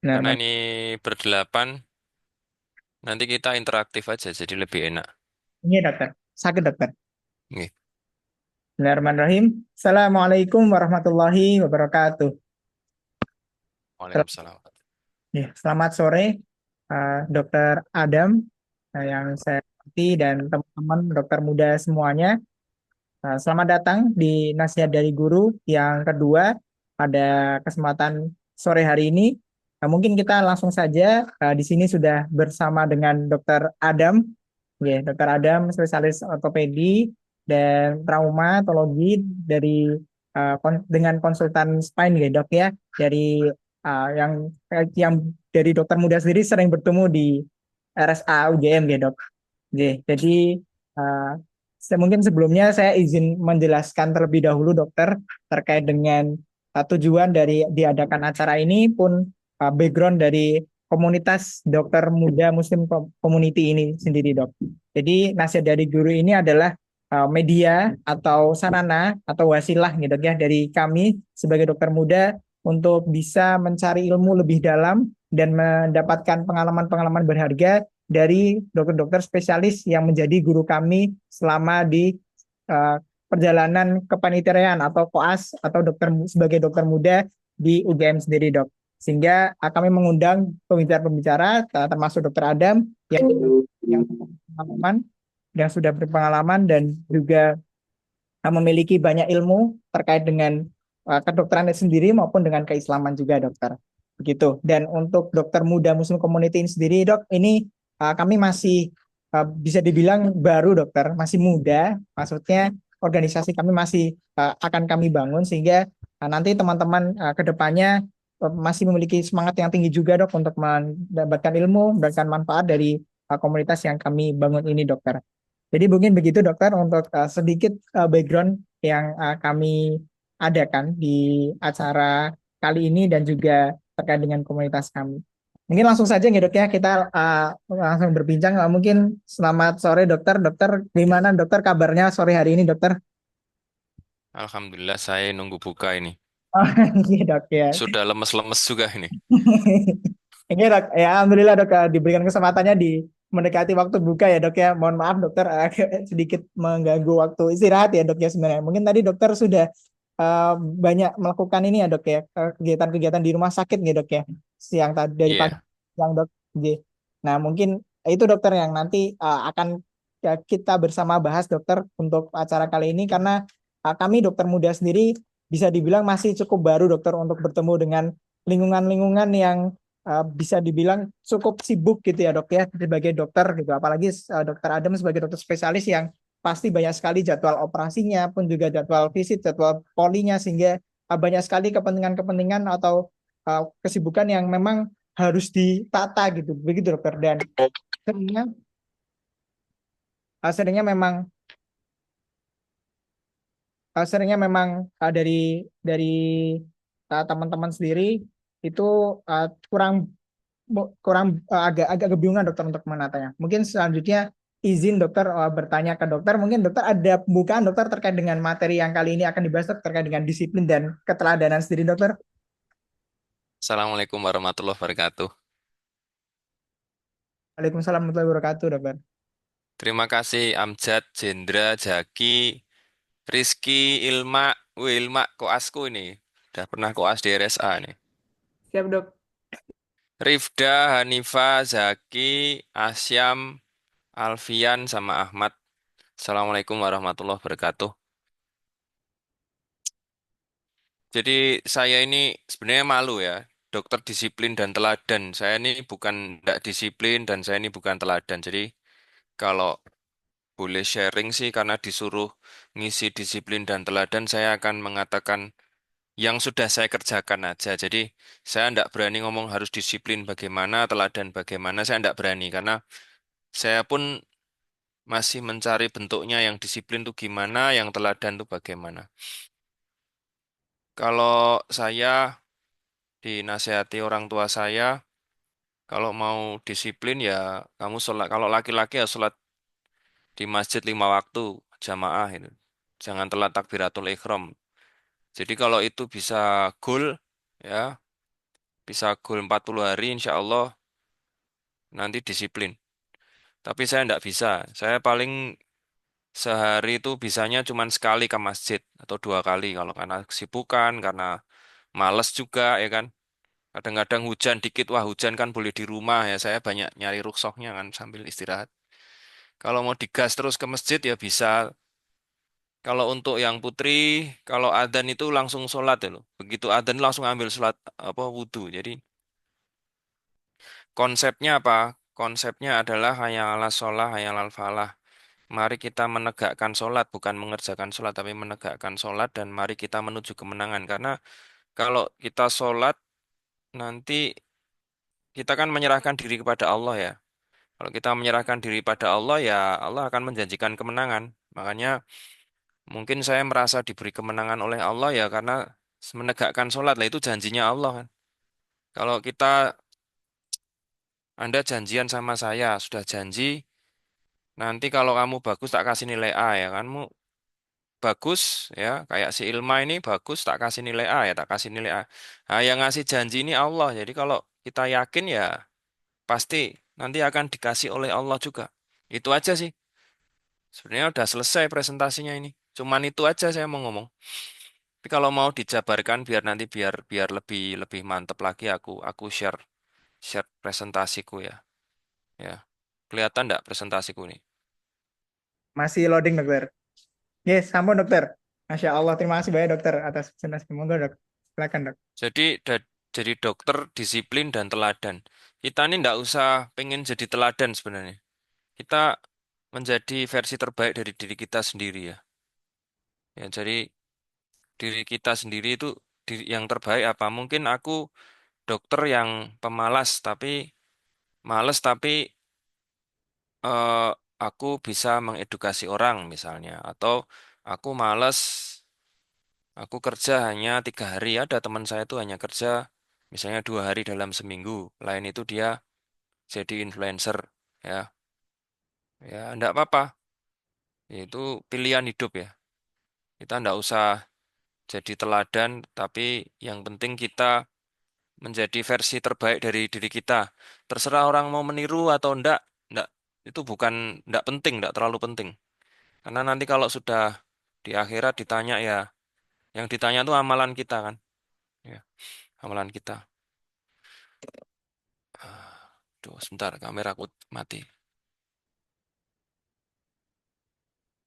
Karena Bismillahirrahmanirrahim. ini berdelapan, nanti kita interaktif aja, jadi lebih enak. Ini dokter, sakit dokter. Nggih. Bismillahirrahmanirrahim. Assalamualaikum warahmatullahi wabarakatuh. Waalaikumsalam. Ya, selamat sore, Dokter Adam, yang saya hormati dan teman-teman dokter muda semuanya. Selamat datang di Nasihat dari Guru yang kedua pada kesempatan sore hari ini. Mungkin kita langsung saja, di sini sudah bersama dengan Dokter Adam. Ya, Dokter Adam, spesialis ortopedi dan traumatologi dari dengan konsultan spine ya dok ya, dari yang dari dokter muda sendiri sering bertemu di RSA UGM ya dok. Jadi uh, mungkin sebelumnya saya izin menjelaskan terlebih dahulu dokter terkait dengan tujuan dari diadakan acara ini pun background dari komunitas dokter muda Muslim Community ini sendiri dok. Jadi nasihat dari guru ini adalah media atau sarana atau wasilah gitu ya dari kami sebagai dokter muda untuk bisa mencari ilmu lebih dalam dan mendapatkan pengalaman-pengalaman berharga dari dokter-dokter spesialis yang menjadi guru kami selama di uh, perjalanan kepanitiaan atau koas atau dokter sebagai dokter muda di UGM sendiri dok. Sehingga kami mengundang pembicara-pembicara termasuk dokter Adam yang pengalaman yang sudah berpengalaman dan juga memiliki banyak ilmu terkait dengan kedokteran itu sendiri maupun dengan keislaman juga dokter. Begitu. Dan untuk dokter muda Muslim Community ini sendiri dok, ini kami masih bisa dibilang baru dokter, masih muda. Maksudnya organisasi kami masih akan kami bangun sehingga nanti teman-teman ke depannya masih memiliki semangat yang tinggi juga dok untuk mendapatkan ilmu, mendapatkan manfaat dari komunitas yang kami bangun ini dokter. Jadi mungkin begitu dokter untuk sedikit background yang kami adakan di acara kali ini dan juga terkait dengan komunitas kami. Mungkin langsung saja nih dok ya kita langsung berbincang. Mungkin selamat sore dokter. Dokter gimana dokter kabarnya sore hari ini dokter? Alhamdulillah saya nunggu buka ini. Oh, iya dok ya. Sudah lemes-lemes juga ini. Ini dok, ya alhamdulillah dok diberikan kesempatannya di mendekati waktu buka ya dok ya. Mohon maaf dokter sedikit mengganggu waktu istirahat ya dok ya sebenarnya. Mungkin tadi dokter sudah banyak melakukan ini ya dok ya kegiatan-kegiatan di rumah sakit ya dok ya siang tadi dari pagi Iya. siang dok. Nah mungkin itu dokter yang nanti akan kita bersama bahas dokter untuk acara kali ini karena kami dokter muda sendiri bisa dibilang masih cukup baru dokter untuk bertemu dengan lingkungan-lingkungan yang bisa dibilang cukup sibuk gitu ya dok ya sebagai dokter gitu apalagi dokter Adam sebagai dokter spesialis yang pasti banyak sekali jadwal operasinya pun juga jadwal visit jadwal polinya sehingga banyak sekali kepentingan-kepentingan atau kesibukan yang memang harus ditata gitu begitu dokter dan seringnya seringnya memang dari teman-teman sendiri itu kurang kurang agak agak kebingungan dokter untuk menatanya. Mungkin selanjutnya izin dokter bertanya ke dokter. Mungkin dokter ada pembukaan dokter terkait dengan materi yang kali ini akan dibahas dokter, terkait dengan disiplin dan keteladanan sendiri dokter. Assalamualaikum warahmatullahi wabarakatuh. Waalaikumsalam warahmatullahi wabarakatuh dokter. Terima kasih Amjad, Jendra, Jaki, Rizky, Ilma. Wih, Ilma koasku ini. Udah pernah koas di RSA nih. Siap dok. Rifda, Hanifa, Zaki, Asyam, Alfian, sama Ahmad. Assalamualaikum warahmatullahi wabarakatuh. Jadi saya ini sebenarnya malu ya, dokter disiplin dan teladan. Saya ini bukan tidak disiplin dan saya ini bukan teladan. Jadi kalau boleh sharing sih karena disuruh ngisi disiplin dan teladan, saya akan mengatakan yang sudah saya kerjakan aja. Jadi saya tidak berani ngomong harus disiplin bagaimana, teladan bagaimana. Saya tidak berani karena saya pun masih mencari bentuknya yang disiplin itu gimana, yang teladan itu bagaimana. Kalau saya dinasehati orang tua saya, kalau mau disiplin ya kamu sholat. Kalau laki-laki ya sholat di masjid 5 waktu jamaah itu. Jangan telat takbiratul ikhram. Jadi kalau itu bisa goal ya bisa goal 40 hari, insya Allah nanti disiplin. Tapi saya nggak bisa. Saya paling sehari itu bisanya cuma sekali ke masjid atau 2 kali kalau karena kesibukan, karena males juga ya kan. Kadang-kadang hujan dikit, wah hujan kan boleh di rumah ya. Saya banyak nyari rukshohnya kan sambil istirahat. Kalau mau digas terus ke masjid ya bisa. Kalau untuk yang putri, kalau adzan itu langsung sholat ya loh. Begitu adzan langsung ambil sholat apa wudhu. Jadi konsepnya apa? Konsepnya adalah hayya 'alas sholah, hayya 'alal falah. Mari kita menegakkan sholat, bukan mengerjakan sholat, tapi menegakkan sholat dan mari kita menuju kemenangan. Karena kalau kita sholat, nanti kita kan menyerahkan diri kepada Allah ya. Kalau kita menyerahkan diri pada Allah, ya Allah akan menjanjikan kemenangan. Makanya mungkin saya merasa diberi kemenangan oleh Allah ya karena menegakkan sholat lah itu janjinya Allah kan. Kalau Anda janjian sama saya, sudah janji, nanti kalau kamu bagus tak kasih nilai A ya kan. Bagus ya kayak si Ilma ini bagus tak kasih nilai A ya tak kasih nilai A. Nah, yang ngasih janji ini Allah. Jadi kalau kita yakin ya pasti nanti akan dikasih oleh Allah juga. Itu aja sih. Sebenarnya udah selesai presentasinya ini. Cuman itu aja saya mau ngomong. Tapi kalau mau dijabarkan biar biar lebih lebih mantep lagi aku share share presentasiku ya. Ya. Kelihatan enggak presentasiku ini? Masih loading, dokter. Yes, sampun, dokter. Masya Allah, terima kasih banyak, dokter, atas presentasi. Monggo, dok. Silakan, dok. Jadi jadi dokter disiplin dan teladan. Kita ini enggak usah pengen jadi teladan sebenarnya. Kita menjadi versi terbaik dari diri kita sendiri ya. Ya, jadi diri kita sendiri itu yang terbaik apa? Mungkin aku dokter yang pemalas tapi males tapi eh, aku bisa mengedukasi orang misalnya atau aku males aku kerja hanya 3 hari ada teman saya itu hanya kerja misalnya 2 hari dalam seminggu lain itu dia jadi influencer ya ya enggak apa-apa itu pilihan hidup ya kita enggak usah jadi teladan tapi yang penting kita menjadi versi terbaik dari diri kita terserah orang mau meniru atau enggak itu bukan enggak penting enggak terlalu penting. Karena nanti kalau sudah di akhirat ditanya ya, yang ditanya itu amalan kita kan, ya, amalan kita. Tuh, sebentar, kameraku mati.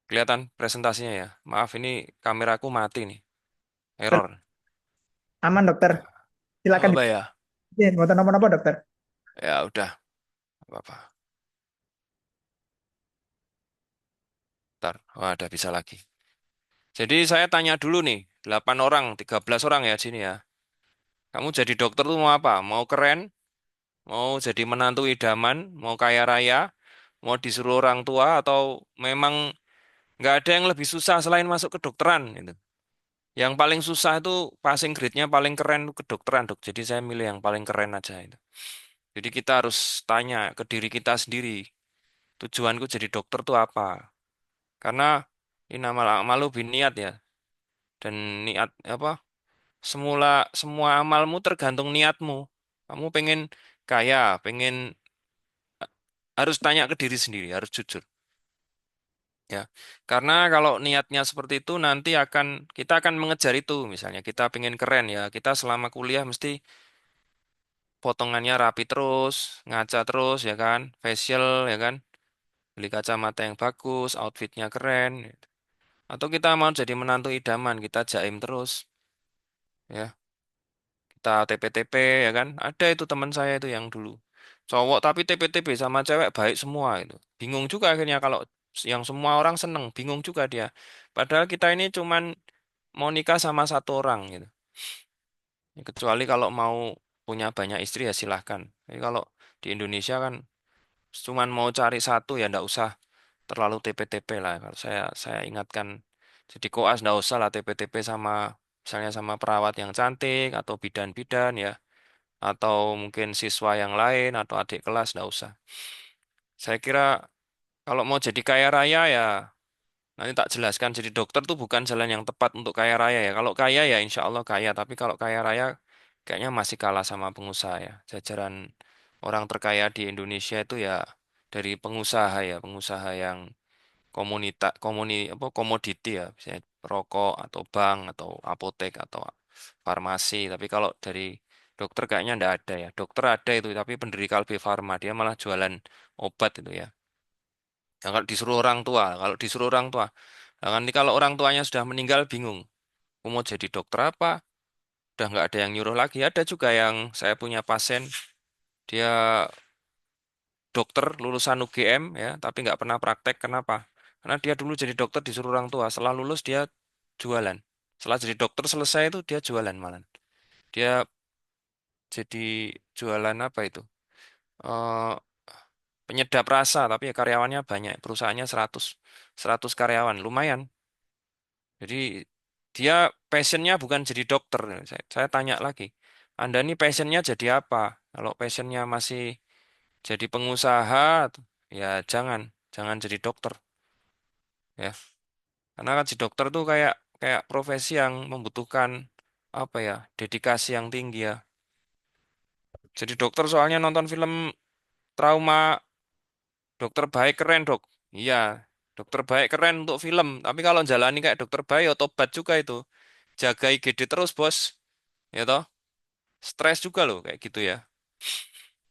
Kelihatan presentasinya ya. Maaf ini kameraku mati nih, error. Aman, dokter. Oh, Silakan. apa ya? Mau nomor apa, dokter? Ya udah, apa-apa. Ntar, oh, ada bisa lagi. Jadi saya tanya dulu nih, 8 orang, 13 orang ya sini ya. Kamu jadi dokter tuh mau apa? Mau keren? Mau jadi menantu idaman? Mau kaya raya? Mau disuruh orang tua? Atau memang nggak ada yang lebih susah selain masuk kedokteran gitu. Yang paling susah itu passing grade-nya paling keren itu kedokteran, Dok. Jadi saya milih yang paling keren aja itu. Jadi kita harus tanya ke diri kita sendiri, tujuanku jadi dokter tuh apa? Karena innamal a'malu binniyat ya. Dan niat apa? Semula semua amalmu tergantung niatmu. Kamu pengen kaya, pengen harus tanya ke diri sendiri, harus jujur. Ya, karena kalau niatnya seperti itu nanti kita akan mengejar itu. Misalnya kita pengen keren ya, kita selama kuliah mesti potongannya rapi terus, ngaca terus ya kan, facial ya kan, beli kacamata yang bagus, outfitnya keren. Atau kita mau jadi menantu idaman, kita jaim terus, ya, kita TP-TP ya kan. Ada itu teman saya itu yang dulu cowok tapi TP-TP sama cewek baik semua itu. Bingung juga akhirnya kalau yang semua orang seneng, bingung juga dia. Padahal kita ini cuman mau nikah sama satu orang gitu. Ya, kecuali kalau mau punya banyak istri ya silahkan. Tapi kalau di Indonesia kan cuman mau cari satu ya ndak usah terlalu TP-TP lah. Kalau saya ingatkan, jadi koas ndak usah lah TP-TP sama misalnya sama perawat yang cantik atau bidan-bidan ya, atau mungkin siswa yang lain atau adik kelas ndak usah. Saya kira kalau mau jadi kaya raya ya nanti tak jelaskan. Jadi dokter tuh bukan jalan yang tepat untuk kaya raya ya. Kalau kaya ya insya Allah kaya, tapi kalau kaya raya kayaknya masih kalah sama pengusaha ya. Jajaran orang terkaya di Indonesia itu ya dari pengusaha ya, pengusaha yang apa komoditi ya, misalnya rokok atau bank atau apotek atau farmasi. Tapi kalau dari dokter kayaknya ndak ada ya. Dokter ada itu, tapi pendiri Kalbe Farma dia malah jualan obat itu ya. Nah, kalau disuruh orang tua, nah, nanti kalau orang tuanya sudah meninggal bingung, aku mau jadi dokter apa? Udah nggak ada yang nyuruh lagi. Ada juga yang saya punya pasien, dia dokter lulusan UGM ya, tapi nggak pernah praktek. Kenapa? Karena dia dulu jadi dokter disuruh orang tua. Setelah lulus dia jualan. Setelah jadi dokter selesai itu dia jualan malah. Dia jadi jualan apa itu? Eh Penyedap rasa, tapi ya karyawannya banyak. Perusahaannya 100 karyawan, lumayan. Jadi dia passionnya bukan jadi dokter. Saya tanya lagi, Anda ini passionnya jadi apa? Kalau passionnya masih jadi pengusaha, ya jangan jadi dokter. Ya, karena kan si dokter tuh kayak kayak profesi yang membutuhkan apa ya, dedikasi yang tinggi ya. Jadi dokter soalnya nonton film trauma, dokter baik keren dok. Iya, dokter baik keren untuk film. Tapi kalau jalani kayak dokter baik, ya tobat juga itu. Jaga IGD terus bos, ya toh. Stres juga loh kayak gitu ya.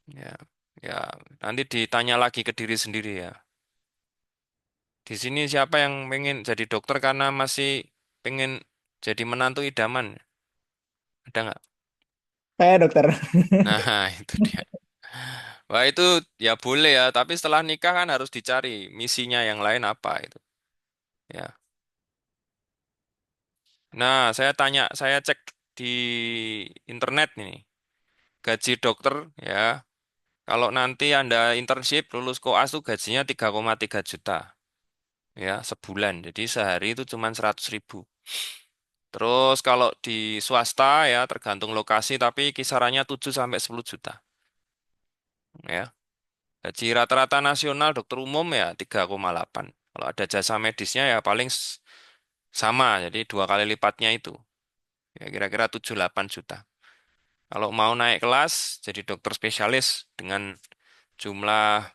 Ya, ya. Nanti ditanya lagi ke diri sendiri ya. Di sini siapa yang pengen jadi dokter karena masih pengen jadi menantu idaman? Ada nggak? Saya dokter. Nah, itu dia. Wah, itu ya boleh ya, tapi setelah nikah kan harus dicari misinya yang lain apa itu. Ya. Nah, saya cek di internet nih, gaji dokter ya. Kalau nanti Anda internship lulus koas tuh gajinya 3,3 juta ya sebulan. Jadi sehari itu cuma 100.000. Terus kalau di swasta ya tergantung lokasi tapi kisarannya 7 sampai 10 juta ya. Gaji rata-rata nasional dokter umum ya 3,8. Kalau ada jasa medisnya ya paling sama, jadi dua kali lipatnya itu. Ya kira-kira 7-8 juta. Kalau mau naik kelas jadi dokter spesialis dengan jumlah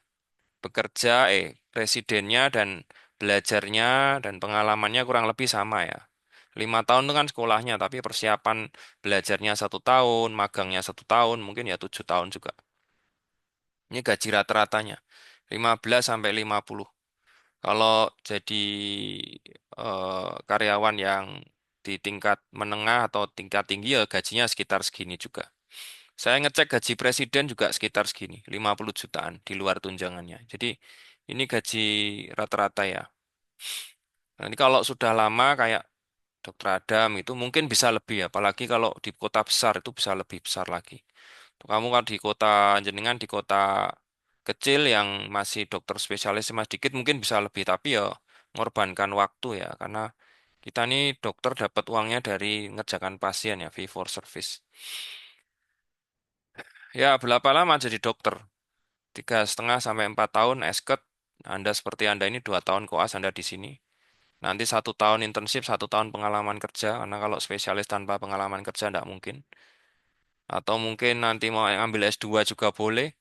bekerja, presidennya dan belajarnya dan pengalamannya kurang lebih sama ya. 5 tahun itu kan sekolahnya, tapi persiapan belajarnya 1 tahun, magangnya 1 tahun, mungkin ya 7 tahun juga. Ini gaji rata-ratanya 15 sampai 50. Kalau jadi karyawan yang di tingkat menengah atau tingkat tinggi ya gajinya sekitar segini juga. Saya ngecek gaji presiden juga sekitar segini, 50 jutaan di luar tunjangannya. Jadi ini gaji rata-rata ya. Nanti kalau sudah lama kayak Dokter Adam itu mungkin bisa lebih ya, apalagi kalau di kota besar itu bisa lebih besar lagi. Kamu kan di kota jenengan di kota kecil yang masih dokter spesialis masih dikit mungkin bisa lebih, tapi ya mengorbankan waktu ya, karena kita nih dokter dapat uangnya dari ngerjakan pasien ya, fee for service. Ya, berapa lama jadi dokter? 3,5 sampai 4 tahun esket. Anda seperti Anda ini 2 tahun koas Anda di sini. Nanti 1 tahun internship, 1 tahun pengalaman kerja. Karena kalau spesialis tanpa pengalaman kerja tidak mungkin. Atau mungkin nanti mau ambil S2 juga boleh.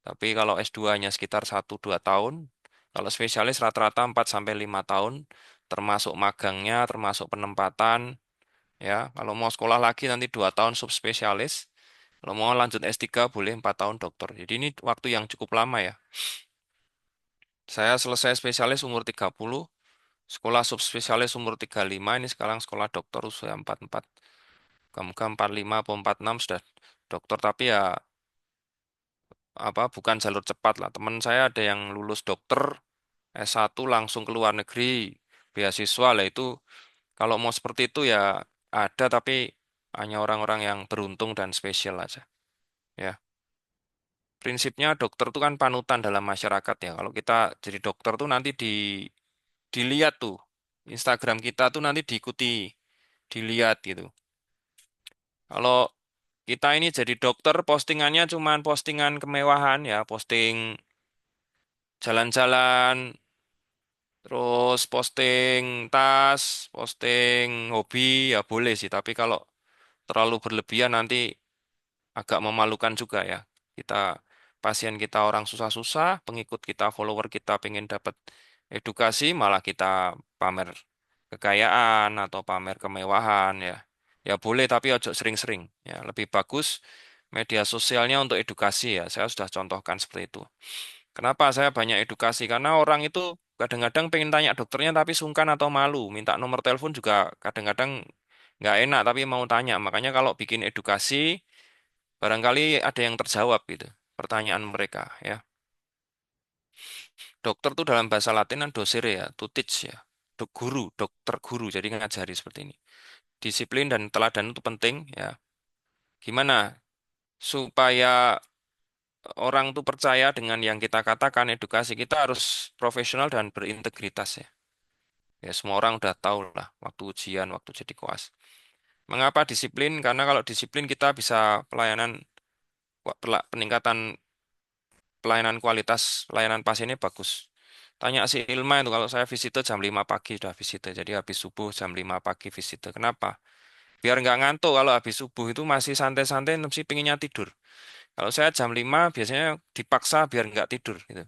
Tapi kalau S2-nya sekitar 1-2 tahun. Kalau spesialis rata-rata 4 sampai 5 tahun. Termasuk magangnya, termasuk penempatan. Ya, kalau mau sekolah lagi nanti 2 tahun subspesialis. Kalau mau lanjut S3 boleh 4 tahun dokter. Jadi ini waktu yang cukup lama ya. Saya selesai spesialis umur 30, sekolah subspesialis umur 35, ini sekarang sekolah dokter usia 44. Kamu 45 atau 46 sudah dokter, tapi ya apa bukan jalur cepat lah. Teman saya ada yang lulus dokter S1 langsung ke luar negeri, beasiswa lah itu. Kalau mau seperti itu ya ada, tapi hanya orang-orang yang beruntung dan spesial aja. Ya, prinsipnya dokter itu kan panutan dalam masyarakat ya. Kalau kita jadi dokter tuh nanti dilihat tuh Instagram kita tuh nanti diikuti, dilihat gitu. Kalau kita ini jadi dokter, postingannya cuman postingan kemewahan ya, posting jalan-jalan, terus posting tas, posting hobi ya boleh sih. Tapi kalau terlalu berlebihan nanti agak memalukan juga ya. Kita pasien kita orang susah-susah, pengikut kita, follower kita pengen dapat edukasi, malah kita pamer kekayaan atau pamer kemewahan ya. Ya boleh tapi ojo sering-sering ya. Lebih bagus media sosialnya untuk edukasi ya. Saya sudah contohkan seperti itu. Kenapa saya banyak edukasi? Karena orang itu kadang-kadang pengen tanya dokternya tapi sungkan atau malu. Minta nomor telepon juga kadang-kadang nggak enak tapi mau tanya. Makanya kalau bikin edukasi barangkali ada yang terjawab gitu pertanyaan mereka ya. Dokter tuh dalam bahasa Latin kan docere ya, to teach ya. Guru, dokter guru, jadi ngajari seperti ini. Disiplin dan teladan itu penting ya. Gimana supaya orang tuh percaya dengan yang kita katakan, edukasi kita harus profesional dan berintegritas ya. Ya semua orang udah tahu lah waktu ujian, waktu jadi koas. Mengapa disiplin? Karena kalau disiplin kita bisa pelayanan peningkatan pelayanan kualitas pelayanan pasiennya bagus. Tanya si Ilma itu kalau saya visite jam 5 pagi sudah visite. Jadi habis subuh jam 5 pagi visite. Kenapa? Biar nggak ngantuk kalau habis subuh itu masih santai-santai mesti pinginnya tidur. Kalau saya jam 5 biasanya dipaksa biar nggak tidur gitu.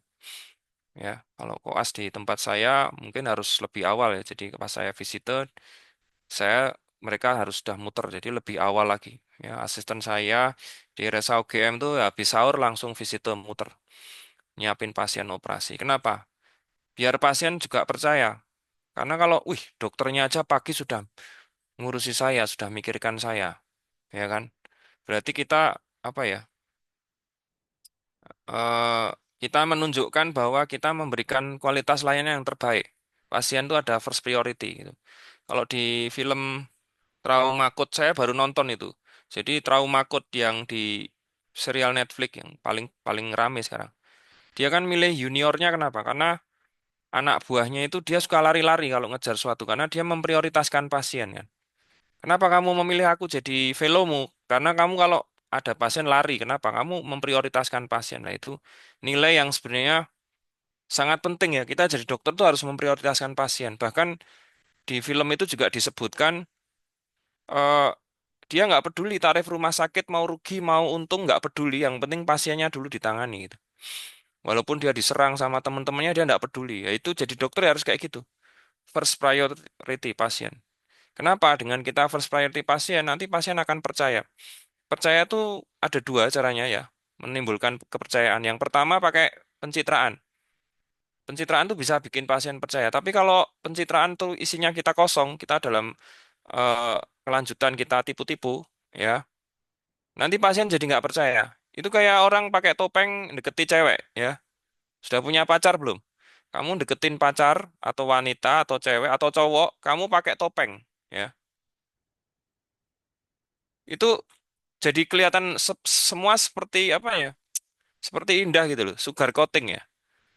Ya, kalau koas di tempat saya mungkin harus lebih awal ya. Jadi pas saya visite, saya mereka harus sudah muter. Jadi lebih awal lagi. Ya, asisten saya di RSA UGM tuh habis sahur langsung visite muter. Nyiapin pasien operasi. Kenapa? Biar pasien juga percaya. Karena kalau, wih, dokternya aja pagi sudah ngurusi saya, sudah mikirkan saya, ya kan? Berarti kita apa ya? eh, Kita menunjukkan bahwa kita memberikan kualitas layanan yang terbaik. Pasien itu ada first priority gitu. Kalau di film Trauma Code saya baru nonton itu. Jadi Trauma Code yang di serial Netflix yang paling paling rame sekarang. Dia kan milih juniornya kenapa? Karena anak buahnya itu dia suka lari-lari kalau ngejar suatu karena dia memprioritaskan pasien kan. Kenapa kamu memilih aku jadi velomu? Karena kamu kalau ada pasien lari, kenapa? Kamu memprioritaskan pasien. Nah, itu nilai yang sebenarnya sangat penting ya. Kita jadi dokter tuh harus memprioritaskan pasien. Bahkan di film itu juga disebutkan eh, dia nggak peduli tarif rumah sakit mau rugi mau untung nggak peduli. Yang penting pasiennya dulu ditangani gitu. Walaupun dia diserang sama teman-temannya dia nggak peduli. Ya itu jadi dokter ya harus kayak gitu. First priority pasien. Kenapa? Dengan kita first priority pasien, nanti pasien akan percaya. Percaya tuh ada dua caranya ya, menimbulkan kepercayaan. Yang pertama pakai pencitraan. Pencitraan tuh bisa bikin pasien percaya. Tapi kalau pencitraan tuh isinya kita kosong, kita dalam eh, kelanjutan kita tipu-tipu, ya, nanti pasien jadi nggak percaya. Itu kayak orang pakai topeng deketi cewek, ya. Sudah punya pacar belum? Kamu deketin pacar atau wanita atau cewek atau cowok, kamu pakai topeng, ya. Itu jadi kelihatan semua seperti apa ya? Seperti indah gitu loh, sugar coating ya.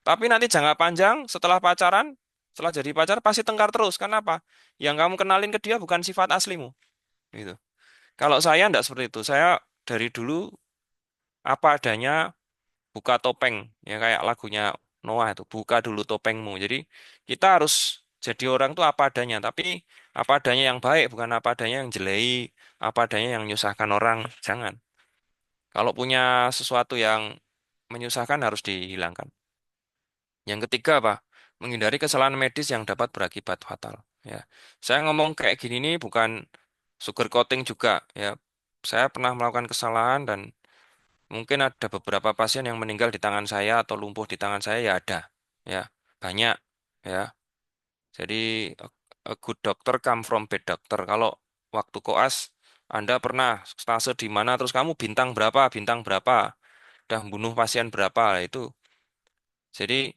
Tapi nanti jangka panjang setelah pacaran, setelah jadi pacar pasti tengkar terus. Kenapa? Yang kamu kenalin ke dia bukan sifat aslimu. Gitu. Kalau saya enggak seperti itu. Saya dari dulu apa adanya buka topeng. Ya kayak lagunya Noah itu, buka dulu topengmu. Jadi kita harus jadi orang tuh apa adanya. Tapi apa adanya yang baik, bukan apa adanya yang jelek, apa adanya yang menyusahkan orang. Jangan. Kalau punya sesuatu yang menyusahkan harus dihilangkan. Yang ketiga apa? Menghindari kesalahan medis yang dapat berakibat fatal. Ya, saya ngomong kayak gini nih bukan sugar coating juga. Ya, saya pernah melakukan kesalahan dan mungkin ada beberapa pasien yang meninggal di tangan saya atau lumpuh di tangan saya ya ada. Ya, banyak. Ya, jadi a good doctor come from bad doctor. Kalau waktu koas Anda pernah stase di mana terus kamu bintang berapa, udah bunuh pasien berapa itu. Jadi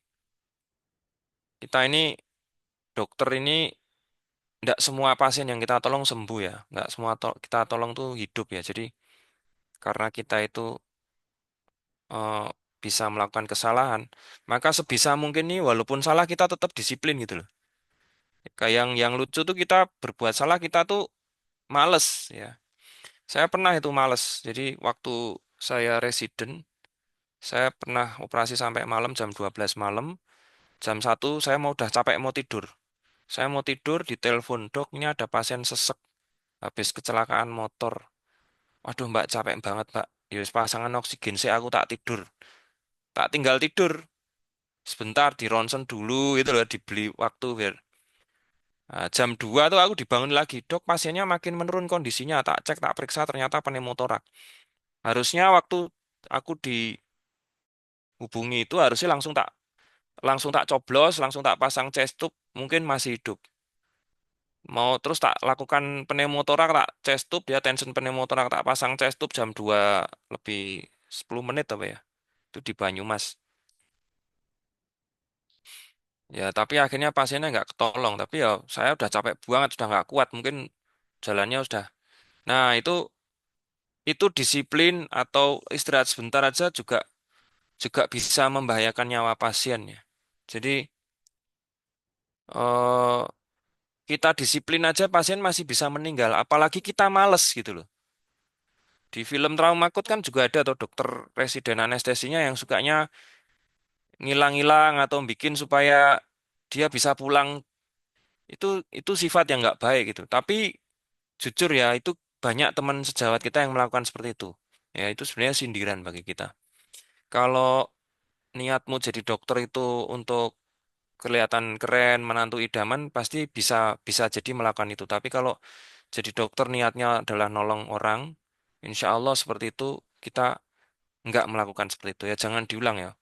kita ini dokter ini tidak semua pasien yang kita tolong sembuh ya. Nggak semua kita tolong tuh hidup ya. Jadi karena kita itu eh, bisa melakukan kesalahan, maka sebisa mungkin nih walaupun salah kita tetap disiplin gitu loh. Kayak yang lucu tuh kita berbuat salah kita tuh males ya. Saya pernah itu males. Jadi waktu saya residen, saya pernah operasi sampai malam jam 12 malam. Jam 1 saya mau udah capek mau tidur. Saya mau tidur di telepon, dok, ini ada pasien sesek habis kecelakaan motor. Waduh Mbak capek banget Mbak. Ya wis pasangan oksigen sih aku tak tidur. Tak tinggal tidur sebentar di ronsen dulu itu loh dibeli waktu biar. Nah, jam 2 tuh aku dibangun lagi. Dok, pasiennya makin menurun kondisinya. Tak cek, tak periksa ternyata pneumotorak. Harusnya waktu aku dihubungi itu harusnya langsung tak coblos, langsung tak pasang chest tube, mungkin masih hidup. Mau terus tak lakukan pneumotorak, tak chest tube ya, tension pneumotorak tak pasang chest tube jam 2 lebih 10 menit apa ya. Itu di Banyumas. Ya, tapi akhirnya pasiennya nggak ketolong. Tapi ya saya udah capek banget, sudah nggak kuat. Mungkin jalannya sudah. Nah, itu disiplin atau istirahat sebentar aja juga juga bisa membahayakan nyawa pasien ya. Jadi eh, kita disiplin aja pasien masih bisa meninggal, apalagi kita males gitu loh. Di film Trauma Code kan juga ada tuh dokter residen anestesinya yang sukanya ngilang-ngilang atau bikin supaya dia bisa pulang. Itu sifat yang nggak baik gitu. Tapi jujur ya, itu banyak teman sejawat kita yang melakukan seperti itu. Ya, itu sebenarnya sindiran bagi kita. Kalau niatmu jadi dokter itu untuk kelihatan keren, menantu idaman, pasti bisa bisa jadi melakukan itu. Tapi kalau jadi dokter niatnya adalah nolong orang, insya Allah seperti itu kita nggak melakukan seperti itu ya. Jangan diulang ya.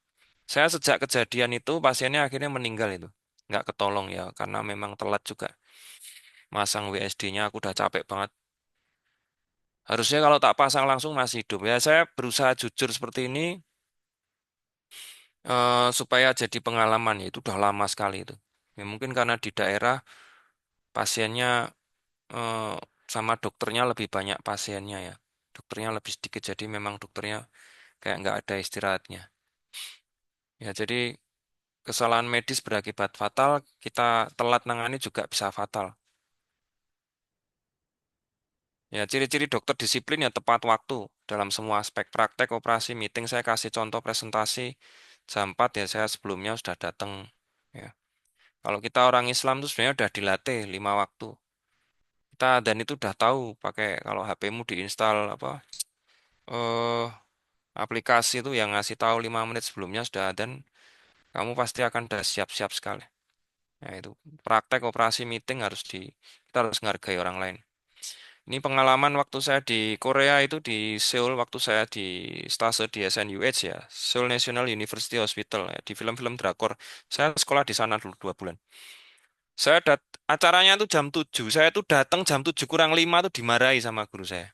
Saya sejak kejadian itu pasiennya akhirnya meninggal itu, nggak ketolong ya karena memang telat juga masang WSD-nya. Aku udah capek banget. Harusnya kalau tak pasang langsung masih hidup ya. Saya berusaha jujur seperti ini supaya jadi pengalaman ya. Itu udah lama sekali itu. Ya mungkin karena di daerah pasiennya eh, sama dokternya lebih banyak pasiennya ya. Dokternya lebih sedikit jadi memang dokternya kayak nggak ada istirahatnya. Ya jadi kesalahan medis berakibat fatal, kita telat nangani juga bisa fatal. Ya ciri-ciri dokter disiplin ya tepat waktu dalam semua aspek praktek, operasi, meeting. Saya kasih contoh presentasi jam 4 ya saya sebelumnya sudah datang. Ya. Kalau kita orang Islam tuh sebenarnya udah dilatih 5 waktu. Kita dan itu udah tahu pakai kalau HP-mu diinstal apa eh aplikasi itu yang ngasih tahu 5 menit sebelumnya sudah dan kamu pasti akan udah siap-siap sekali. Nah, itu praktek operasi meeting kita harus menghargai orang lain. Ini pengalaman waktu saya di Korea itu di Seoul waktu saya di stase di SNUH ya, Seoul National University Hospital ya, di film-film drakor. Saya sekolah di sana dulu 2 bulan. Saya acaranya tuh jam 7. Saya tuh datang jam 7 kurang 5 tuh dimarahi sama guru saya.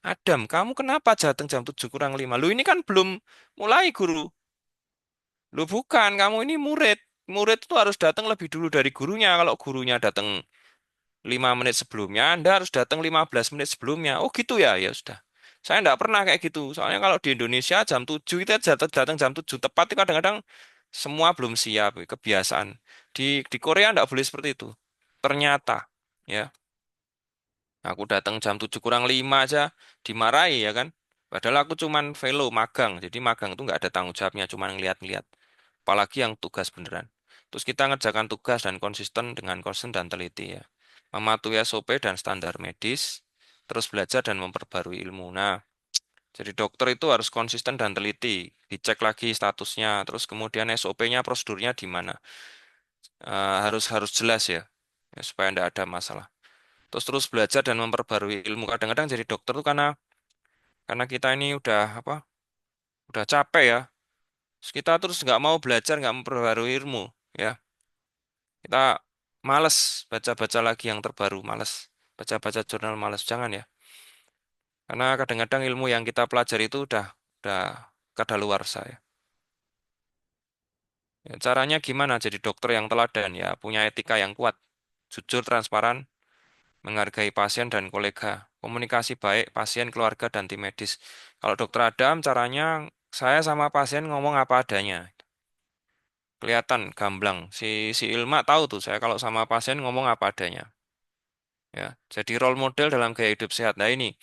Adam, kamu kenapa datang jam 7 kurang 5? Lu ini kan belum mulai guru. Lu bukan, kamu ini murid. Murid itu harus datang lebih dulu dari gurunya. Kalau gurunya datang 5 menit sebelumnya, Anda harus datang 15 menit sebelumnya. Oh gitu ya, ya sudah. Saya enggak pernah kayak gitu. Soalnya kalau di Indonesia jam 7 itu datang jam 7 tepat itu kadang-kadang semua belum siap, kebiasaan. Di Korea enggak boleh seperti itu. Ternyata, ya, aku datang jam 7 kurang 5 aja dimarahi ya kan. Padahal aku cuman velo magang. Jadi magang itu enggak ada tanggung jawabnya, cuman ngeliat-ngeliat. Apalagi yang tugas beneran. Terus kita ngerjakan tugas dan konsisten dengan konsen dan teliti ya. Mematuhi SOP dan standar medis, terus belajar dan memperbarui ilmu. Nah, jadi dokter itu harus konsisten dan teliti, dicek lagi statusnya, terus kemudian SOP-nya, prosedurnya di mana. Harus harus jelas ya, ya supaya tidak ada masalah. Terus belajar dan memperbarui ilmu. Kadang-kadang jadi dokter tuh karena kita ini udah apa? Udah capek ya. Terus kita terus nggak mau belajar, nggak memperbarui ilmu, ya. Kita males baca-baca lagi yang terbaru, males baca-baca jurnal, males. Jangan ya. Karena kadang-kadang ilmu yang kita pelajari itu udah kadaluarsa ya. Ya, caranya gimana jadi dokter yang teladan ya, punya etika yang kuat, jujur, transparan, menghargai pasien dan kolega, komunikasi baik pasien, keluarga dan tim medis. Kalau dokter Adam caranya saya sama pasien ngomong apa adanya. Kelihatan gamblang. Si Ilma tahu tuh saya kalau sama pasien ngomong apa adanya. Ya, jadi role model dalam gaya hidup sehat. Nah ini,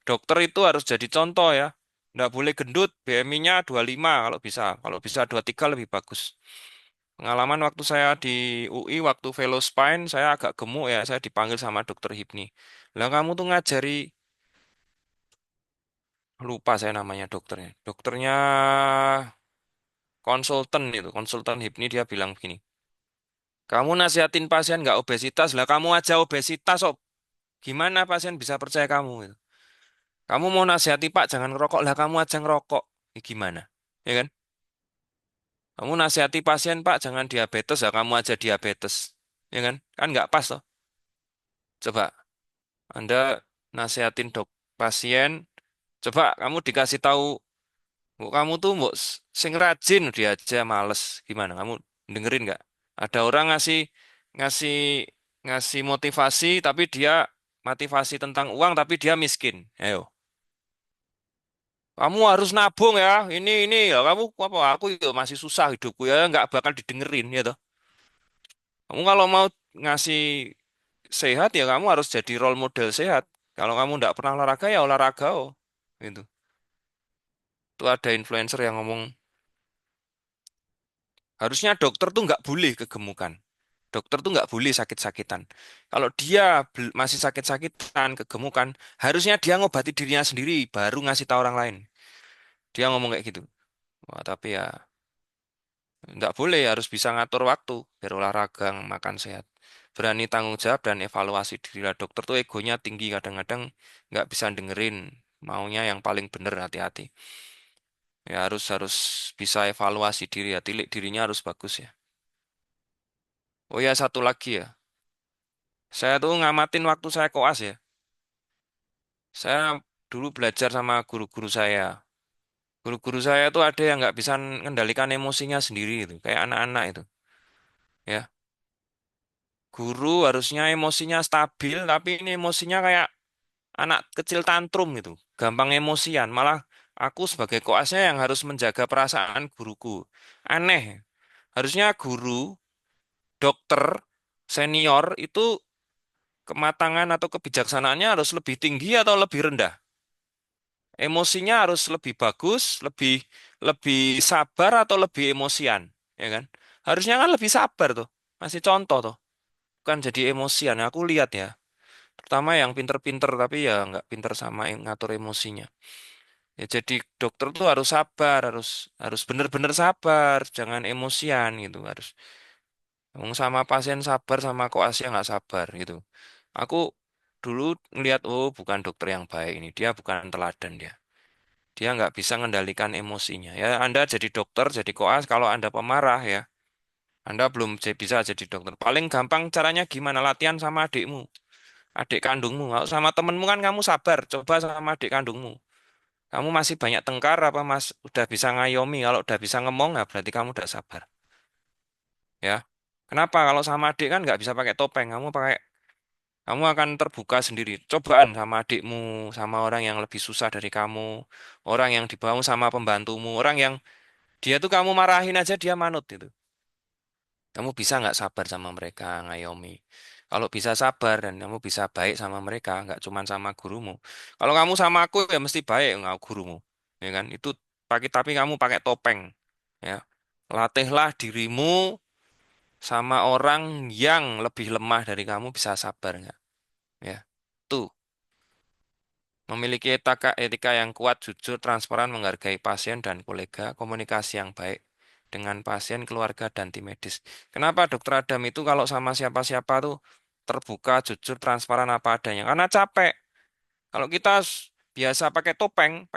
dokter itu harus jadi contoh ya. Nggak boleh gendut, BMI-nya 25 kalau bisa. Kalau bisa 23 lebih bagus. Pengalaman waktu saya di UI, waktu fellow spine, saya agak gemuk ya. Saya dipanggil sama dokter Hipni. Lah kamu tuh ngajari lupa saya namanya dokternya. Dokternya konsultan HIPNI dia bilang begini. Kamu nasihatin pasien nggak obesitas, lah kamu aja obesitas, Sob. Gimana pasien bisa percaya kamu? Gitu. Kamu mau nasihati Pak jangan ngerokok, lah kamu aja ngerokok. Ya, gimana? Ya kan? Kamu nasihati pasien Pak jangan diabetes, lah kamu aja diabetes. Ya kan? Kan nggak pas toh. Coba Anda nasihatin dok pasien, coba kamu dikasih tahu, "Bu, kamu tuh mbok sing rajin dia aja males." Gimana? Kamu dengerin nggak? Ada orang ngasih ngasih ngasih motivasi tapi dia motivasi tentang uang tapi dia miskin. Ayo. Kamu harus nabung ya. Ini ya kamu apa? Aku itu masih susah hidupku ya nggak bakal didengerin ya toh. Kamu kalau mau ngasih sehat ya kamu harus jadi role model sehat. Kalau kamu nggak pernah olahraga ya olahraga oh. Gitu. Itu ada influencer yang ngomong harusnya dokter tuh nggak boleh kegemukan. Dokter tuh nggak boleh sakit-sakitan. Kalau dia masih sakit-sakitan, kegemukan, harusnya dia ngobati dirinya sendiri, baru ngasih tahu orang lain. Dia ngomong kayak gitu. Wah, tapi ya nggak boleh, harus bisa ngatur waktu, biar olahraga, makan sehat. Berani tanggung jawab dan evaluasi diri lah. Dokter tuh egonya tinggi, kadang-kadang nggak bisa dengerin, maunya yang paling bener, hati-hati. Ya harus harus bisa evaluasi diri ya, tilik dirinya harus bagus ya. Oh ya satu lagi ya, saya tuh ngamatin waktu saya koas ya. Saya dulu belajar sama guru-guru saya. Guru-guru saya tuh ada yang nggak bisa mengendalikan emosinya sendiri itu, kayak anak-anak itu. Ya, guru harusnya emosinya stabil, tapi ini emosinya kayak anak kecil tantrum gitu, gampang emosian. Malah aku sebagai koasnya yang harus menjaga perasaan guruku. Aneh. Harusnya guru, dokter, senior itu kematangan atau kebijaksanaannya harus lebih tinggi atau lebih rendah. Emosinya harus lebih bagus, lebih lebih sabar atau lebih emosian, ya kan? Harusnya kan lebih sabar tuh. Masih contoh tuh, bukan jadi emosian. Aku lihat ya, terutama yang pinter-pinter tapi ya nggak pinter sama ngatur emosinya. Ya jadi dokter tuh harus sabar, harus harus bener-bener sabar, jangan emosian gitu harus. Ngomong sama pasien sabar sama koasnya nggak sabar gitu. Aku dulu ngelihat oh bukan dokter yang baik ini, dia bukan teladan dia. Dia nggak bisa mengendalikan emosinya. Ya, Anda jadi dokter, jadi koas, kalau Anda pemarah ya, Anda belum bisa jadi dokter. Paling gampang caranya gimana? Latihan sama adikmu, adik kandungmu. Kalau sama temenmu kan kamu sabar, coba sama adik kandungmu. Kamu masih banyak tengkar apa mas udah bisa ngayomi? Kalau udah bisa ngomong, ya berarti kamu udah sabar. Ya, kenapa? Kalau sama adik kan nggak bisa pakai topeng, kamu akan terbuka sendiri. Cobaan sama adikmu, sama orang yang lebih susah dari kamu, orang yang di bawahmu sama pembantumu, orang yang dia tuh kamu marahin aja dia manut itu. Kamu bisa nggak sabar sama mereka, ngayomi. Kalau bisa sabar dan kamu bisa baik sama mereka, nggak cuman sama gurumu. Kalau kamu sama aku ya mesti baik nggak gurumu, ya kan? Itu pakai tapi kamu pakai topeng, ya. Latihlah dirimu sama orang yang lebih lemah dari kamu bisa sabar nggak, ya. Tuh. Memiliki etika yang kuat, jujur, transparan, menghargai pasien dan kolega, komunikasi yang baik dengan pasien, keluarga, dan tim medis. Kenapa dokter Adam itu kalau sama siapa-siapa tuh terbuka, jujur, transparan apa adanya? Karena capek. Kalau kita biasa pakai topeng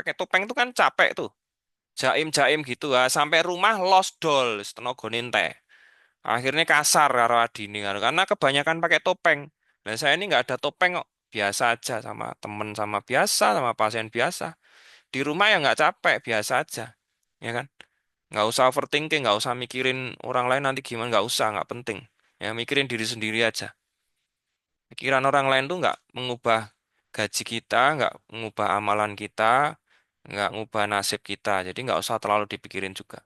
itu kan capek tuh. Jaim-jaim gitu, ah. Sampai rumah lost doll, tenaga ninte. Akhirnya kasar karo adine karena kebanyakan pakai topeng. Nah, saya ini nggak ada topeng kok. Biasa aja sama temen sama biasa sama pasien biasa. Di rumah ya nggak capek, biasa aja. Ya kan? Nggak usah overthinking, nggak usah mikirin orang lain nanti gimana, nggak usah, nggak penting. Ya mikirin diri sendiri aja. Pikiran orang lain tuh nggak mengubah gaji kita, nggak mengubah amalan kita, nggak mengubah nasib kita. Jadi nggak usah terlalu dipikirin juga.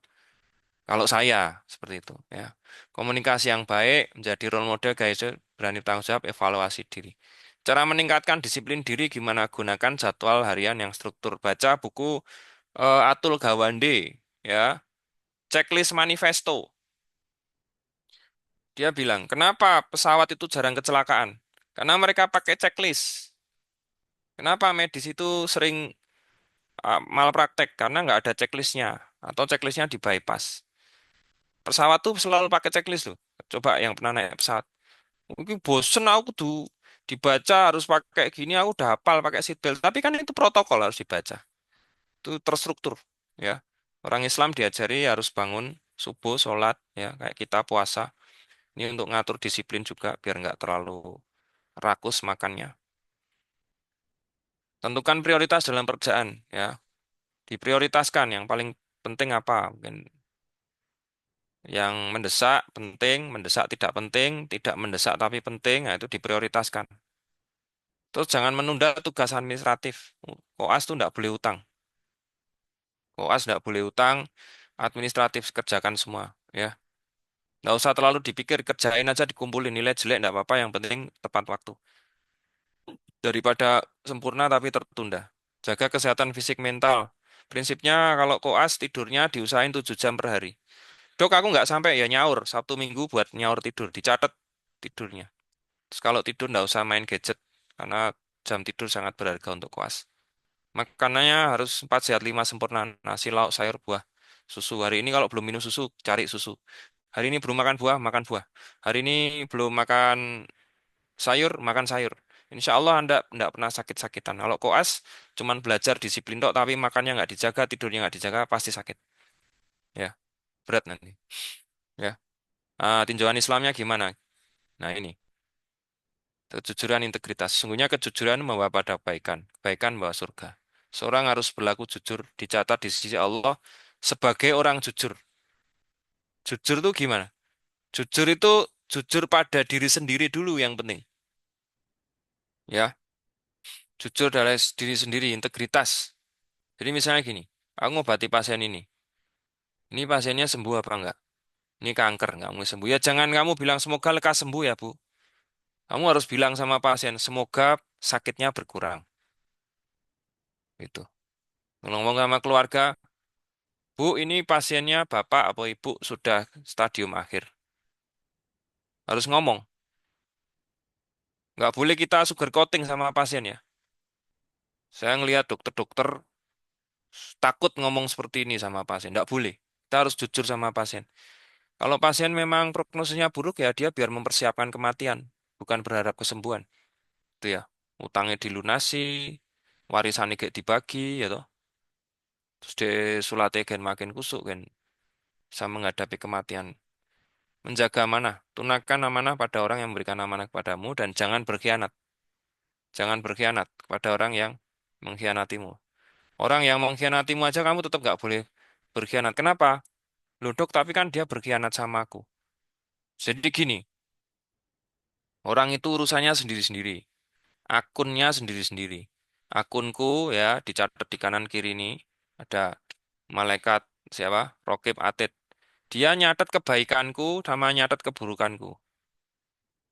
Kalau saya seperti itu ya. Komunikasi yang baik, menjadi role model guys, berani tanggung jawab, evaluasi diri. Cara meningkatkan disiplin diri gimana gunakan jadwal harian yang struktur. Baca buku Atul Gawande ya, checklist manifesto. Dia bilang, "Kenapa pesawat itu jarang kecelakaan? Karena mereka pakai checklist. Kenapa medis itu sering malpraktek karena nggak ada checklistnya atau checklistnya di bypass. Pesawat tuh selalu pakai checklist tuh. Coba yang pernah naik pesawat. Mungkin bosen aku tuh dibaca harus pakai gini aku udah hafal pakai seatbelt. Tapi kan itu protokol harus dibaca. Itu terstruktur ya. Orang Islam diajari harus bangun subuh, sholat ya kayak kita puasa. Ini untuk ngatur disiplin juga biar nggak terlalu rakus makannya. Tentukan prioritas dalam pekerjaan ya. Diprioritaskan yang paling penting apa? Mungkin yang mendesak penting, mendesak tidak penting, tidak mendesak tapi penting, nah itu diprioritaskan. Terus jangan menunda tugas administratif. Koas tuh nggak boleh utang. Koas nggak boleh utang, administratif kerjakan semua. Ya, nggak usah terlalu dipikir, kerjain aja dikumpulin nilai jelek nggak apa-apa. Yang penting tepat waktu. Daripada sempurna tapi tertunda. Jaga kesehatan fisik mental. Prinsipnya kalau koas tidurnya diusahain 7 jam per hari. Dok, aku nggak sampai ya nyaur. Sabtu Minggu buat nyaur tidur. Dicatat tidurnya. Terus kalau tidur nggak usah main gadget. Karena jam tidur sangat berharga untuk koas. Makanannya harus 4 sehat 5 sempurna. Nasi, lauk, sayur, buah. Susu. Hari ini kalau belum minum susu, cari susu. Hari ini belum makan buah, makan buah. Hari ini belum makan sayur, makan sayur. Insya Allah Anda tidak pernah sakit-sakitan. Kalau koas, cuman belajar disiplin tok, tapi makannya nggak dijaga, tidurnya nggak dijaga, pasti sakit. Ya, berat nanti. Ya, tinjauan Islamnya gimana? Nah ini, kejujuran integritas. Sesungguhnya kejujuran membawa pada kebaikan, kebaikan membawa surga. Seorang harus berlaku jujur, dicatat di sisi Allah sebagai orang jujur. Jujur itu gimana? Jujur itu jujur pada diri sendiri dulu yang penting. Ya, jujur dari diri sendiri, integritas. Jadi misalnya gini, aku ngobati pasien ini. Ini pasiennya sembuh apa enggak? Ini kanker, nggak mau sembuh. Ya jangan kamu bilang semoga lekas sembuh ya Bu. Kamu harus bilang sama pasien, semoga sakitnya berkurang. Gitu. Ngomong sama keluarga, Bu, ini pasiennya Bapak atau Ibu sudah stadium akhir. Harus ngomong. Nggak boleh kita sugar coating sama pasien ya. Saya ngelihat dokter-dokter takut ngomong seperti ini sama pasien. Nggak boleh. Kita harus jujur sama pasien. Kalau pasien memang prognosisnya buruk ya dia biar mempersiapkan kematian, bukan berharap kesembuhan. Itu ya. Utangnya dilunasi, warisannya kayak dibagi, ya toh. Terus disulate gen makin kusuk kan, bisa menghadapi kematian. Menjaga amanah, tunaikan amanah pada orang yang memberikan amanah kepadamu dan jangan berkhianat. Jangan berkhianat kepada orang yang mengkhianatimu. Orang yang mengkhianatimu aja kamu tetap nggak boleh berkhianat. Kenapa? Loh dok, tapi kan dia berkhianat sama aku. Jadi gini, orang itu urusannya sendiri-sendiri. Akunnya sendiri-sendiri. Akunku ya dicatat di kanan kiri ini ada malaikat siapa? Rokib Atid. Dia nyatat kebaikanku sama nyatat keburukanku.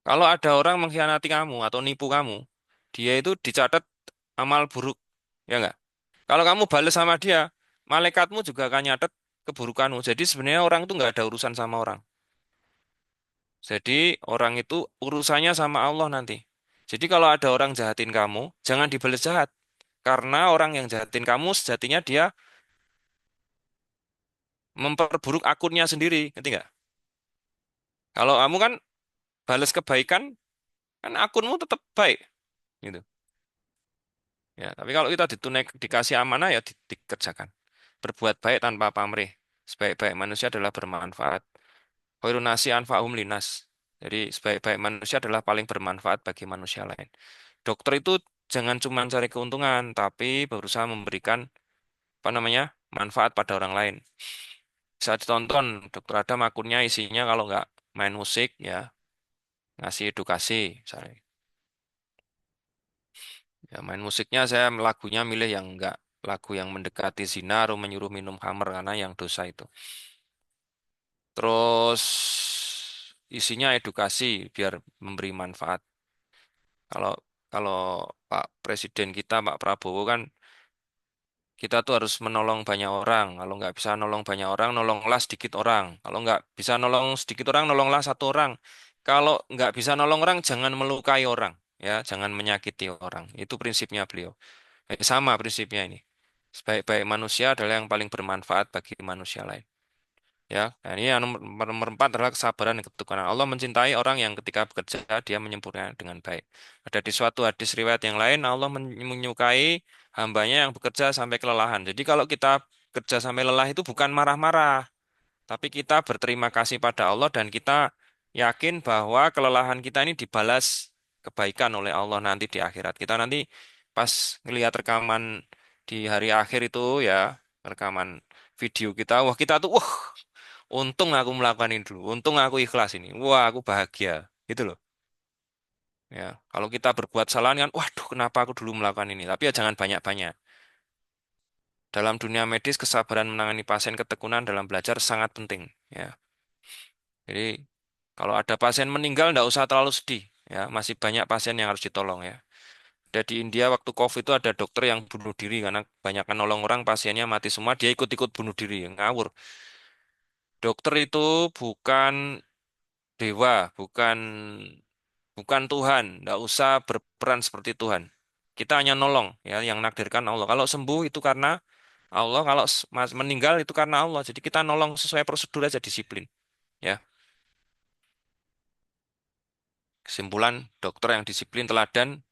Kalau ada orang mengkhianati kamu atau nipu kamu, dia itu dicatat amal buruk, ya enggak? Kalau kamu balas sama dia, malaikatmu juga akan nyatat keburukanmu. Jadi sebenarnya orang itu nggak ada urusan sama orang. Jadi orang itu urusannya sama Allah nanti. Jadi kalau ada orang jahatin kamu, jangan dibalas jahat. Karena orang yang jahatin kamu sejatinya dia memperburuk akunnya sendiri, ngerti nggak? Kalau kamu kan balas kebaikan, kan akunmu tetap baik, gitu. Ya, tapi kalau kita dikasih amanah ya dikerjakan. Berbuat baik tanpa pamrih. Sebaik-baik manusia adalah bermanfaat. Khairun nasi anfa'hum linas. Jadi sebaik-baik manusia adalah paling bermanfaat bagi manusia lain. Dokter itu jangan cuma cari keuntungan, tapi berusaha memberikan apa namanya manfaat pada orang lain. Bisa ditonton, Dokter Adam akunnya isinya kalau nggak main musik ya ngasih edukasi, misalnya. Ya main musiknya saya lagunya milih yang nggak lagu yang mendekati zina atau menyuruh minum khamr karena yang dosa itu. Terus isinya edukasi biar memberi manfaat. Kalau kalau Pak Presiden kita Pak Prabowo kan kita tuh harus menolong banyak orang. Kalau nggak bisa nolong banyak orang, nolonglah sedikit orang. Kalau nggak bisa nolong sedikit orang, nolonglah satu orang. Kalau nggak bisa nolong orang, jangan melukai orang. Ya, jangan menyakiti orang. Itu prinsipnya beliau. Sama prinsipnya ini. Sebaik-baik manusia adalah yang paling bermanfaat bagi manusia lain. Ya, nah ini yang nomor empat adalah kesabaran dan ketekunan. Allah mencintai orang yang ketika bekerja dia menyempurnakan dengan baik. Ada di suatu hadis riwayat yang lain, Allah menyukai hambanya yang bekerja sampai kelelahan. Jadi kalau kita kerja sampai lelah itu bukan marah-marah, tapi kita berterima kasih pada Allah dan kita yakin bahwa kelelahan kita ini dibalas kebaikan oleh Allah nanti di akhirat. Kita nanti pas ngelihat rekaman di hari akhir itu ya, rekaman video kita, wah kita tuh, wah untung aku melakukan ini dulu, untung aku ikhlas ini, wah aku bahagia, gitu loh. Ya, kalau kita berbuat salah kan, waduh kenapa aku dulu melakukan ini? Tapi ya jangan banyak-banyak. Dalam dunia medis, kesabaran menangani pasien ketekunan dalam belajar sangat penting. Ya, jadi kalau ada pasien meninggal, nggak usah terlalu sedih. Ya, masih banyak pasien yang harus ditolong ya. Ada di India waktu COVID itu ada dokter yang bunuh diri karena banyak nolong orang, pasiennya mati semua, dia ikut-ikut bunuh diri. Ngawur. Dokter itu bukan dewa, bukan Tuhan. Nggak usah berperan seperti Tuhan. Kita hanya nolong ya, yang nakdirkan Allah. Kalau sembuh itu karena Allah, kalau meninggal itu karena Allah. Jadi kita nolong sesuai prosedur aja disiplin. Ya, kesimpulan dokter yang disiplin teladan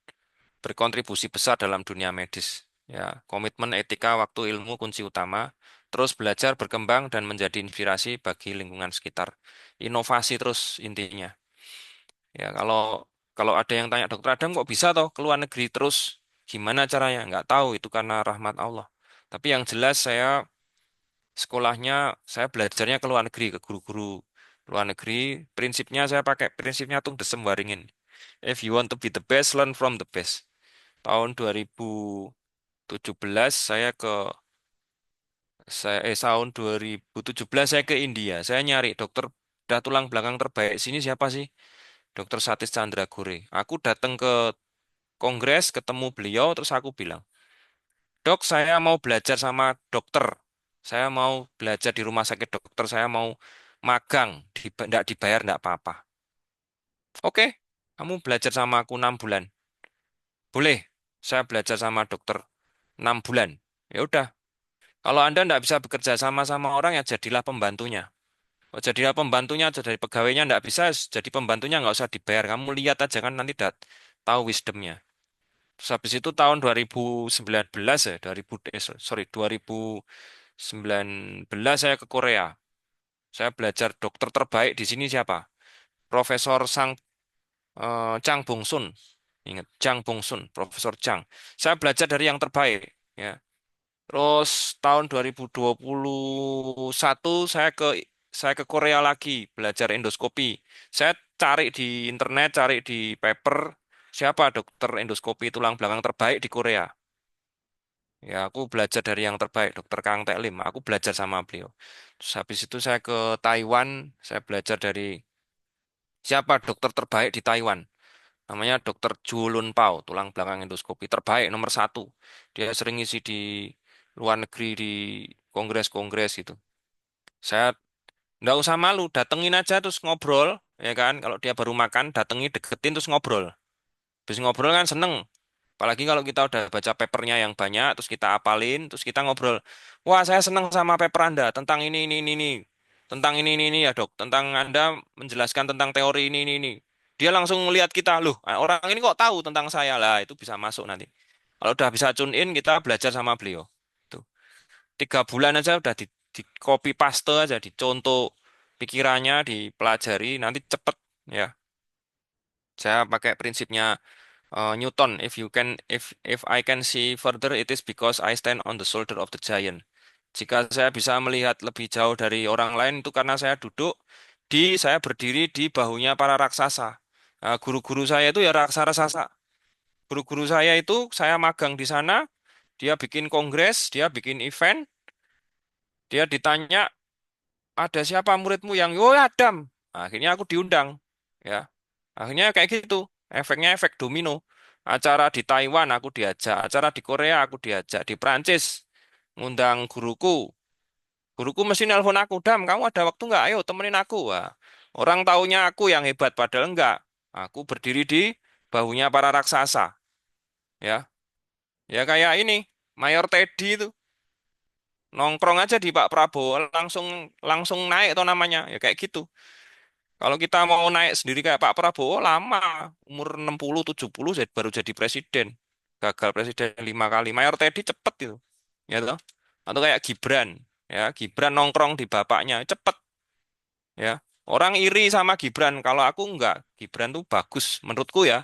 berkontribusi besar dalam dunia medis. Ya, komitmen etika waktu ilmu kunci utama. Terus belajar, berkembang, dan menjadi inspirasi bagi lingkungan sekitar. Inovasi terus intinya. Ya, kalau ada yang tanya dokter Adam kok bisa toh ke luar negeri terus gimana caranya? Nggak tahu itu karena rahmat Allah. Tapi yang jelas sekolahnya saya belajarnya ke luar negeri ke guru-guru luar negeri. Prinsipnya saya pakai prinsipnya Tung Desem Waringin. If you want to be the best, learn from the best. Tahun 2017 tahun 2017 saya ke India. Saya nyari dokter dah tulang belakang terbaik sini siapa sih? Dokter Satis Chandra Gore. Aku datang ke kongres, ketemu beliau, terus aku bilang, Dok, saya mau belajar sama dokter. Saya mau belajar di rumah sakit dokter. Saya mau magang. Nggak dibayar, nggak apa-apa. Oke, kamu belajar sama aku 6 bulan. Boleh, saya belajar sama dokter 6 bulan. Ya udah, kalau Anda nggak bisa bekerja sama orang, ya jadilah pembantunya. Oh, jadilah pembantunya, jadi pegawainya nggak bisa, jadi pembantunya nggak usah dibayar. Kamu lihat aja kan nanti tahu wisdomnya. Terus habis itu tahun 2019 ya, 2000, sorry, 2019 saya ke Korea. Saya belajar dokter terbaik di sini siapa? Profesor Chang Bong Sun. Ingat, Chang Bong Sun, Profesor Chang. Saya belajar dari yang terbaik. Ya. Terus tahun 2021 saya ke Korea lagi belajar endoskopi. Saya cari di internet, cari di paper siapa dokter endoskopi tulang belakang terbaik di Korea. Ya, aku belajar dari yang terbaik, Dokter Kang Teklim. Aku belajar sama beliau. Terus habis itu saya ke Taiwan, saya belajar dari siapa dokter terbaik di Taiwan. Namanya Dokter Julun Pao, tulang belakang endoskopi terbaik nomor satu. Dia sering isi di luar negeri di kongres-kongres gitu. Saya nggak usah malu, datengin aja terus ngobrol, ya kan? Kalau dia baru makan, datengi deketin terus ngobrol. Terus ngobrol kan seneng. Apalagi kalau kita udah baca papernya yang banyak, terus kita apalin, terus kita ngobrol. Wah, saya senang sama paper Anda tentang ini. Tentang ini ya dok. Tentang Anda menjelaskan tentang teori ini. Dia langsung melihat kita, loh, orang ini kok tahu tentang saya lah, itu bisa masuk nanti. Kalau udah bisa tune in, kita belajar sama beliau. Tuh, 3 bulan aja udah di copy paste aja, dicontoh pikirannya, dipelajari, nanti cepet ya. Saya pakai prinsipnya Newton, if I can see further, it is because I stand on the shoulder of the giant. Jika saya bisa melihat lebih jauh dari orang lain itu karena saya berdiri di bahunya para raksasa. Guru-guru saya itu ya raksasa-raksasa. Guru-guru saya itu saya magang di sana, dia bikin kongres, dia bikin event, dia ditanya ada siapa muridmu yang, oh Adam. Akhirnya aku diundang, ya. Akhirnya kayak gitu. Efeknya efek domino. Acara di Taiwan aku diajak, acara di Korea aku diajak, di Prancis ngundang guruku. Guruku mesti nelpon aku, Dam, kamu ada waktu nggak? Ayo temenin aku. Wah, orang taunya aku yang hebat, padahal enggak. Aku berdiri di bahunya para raksasa. Ya, ya kayak ini, Mayor Teddy itu. Nongkrong aja di Pak Prabowo langsung langsung naik tuh namanya. Ya kayak gitu. Kalau kita mau naik sendiri kayak Pak Prabowo lama, umur 60 70 baru jadi presiden. Gagal presiden 5 kali. Mayor Teddy cepet itu. Ya toh? Atau kayak Gibran, ya, Gibran nongkrong di bapaknya cepet, ya. Orang iri sama Gibran, kalau aku enggak. Gibran tuh bagus menurutku ya.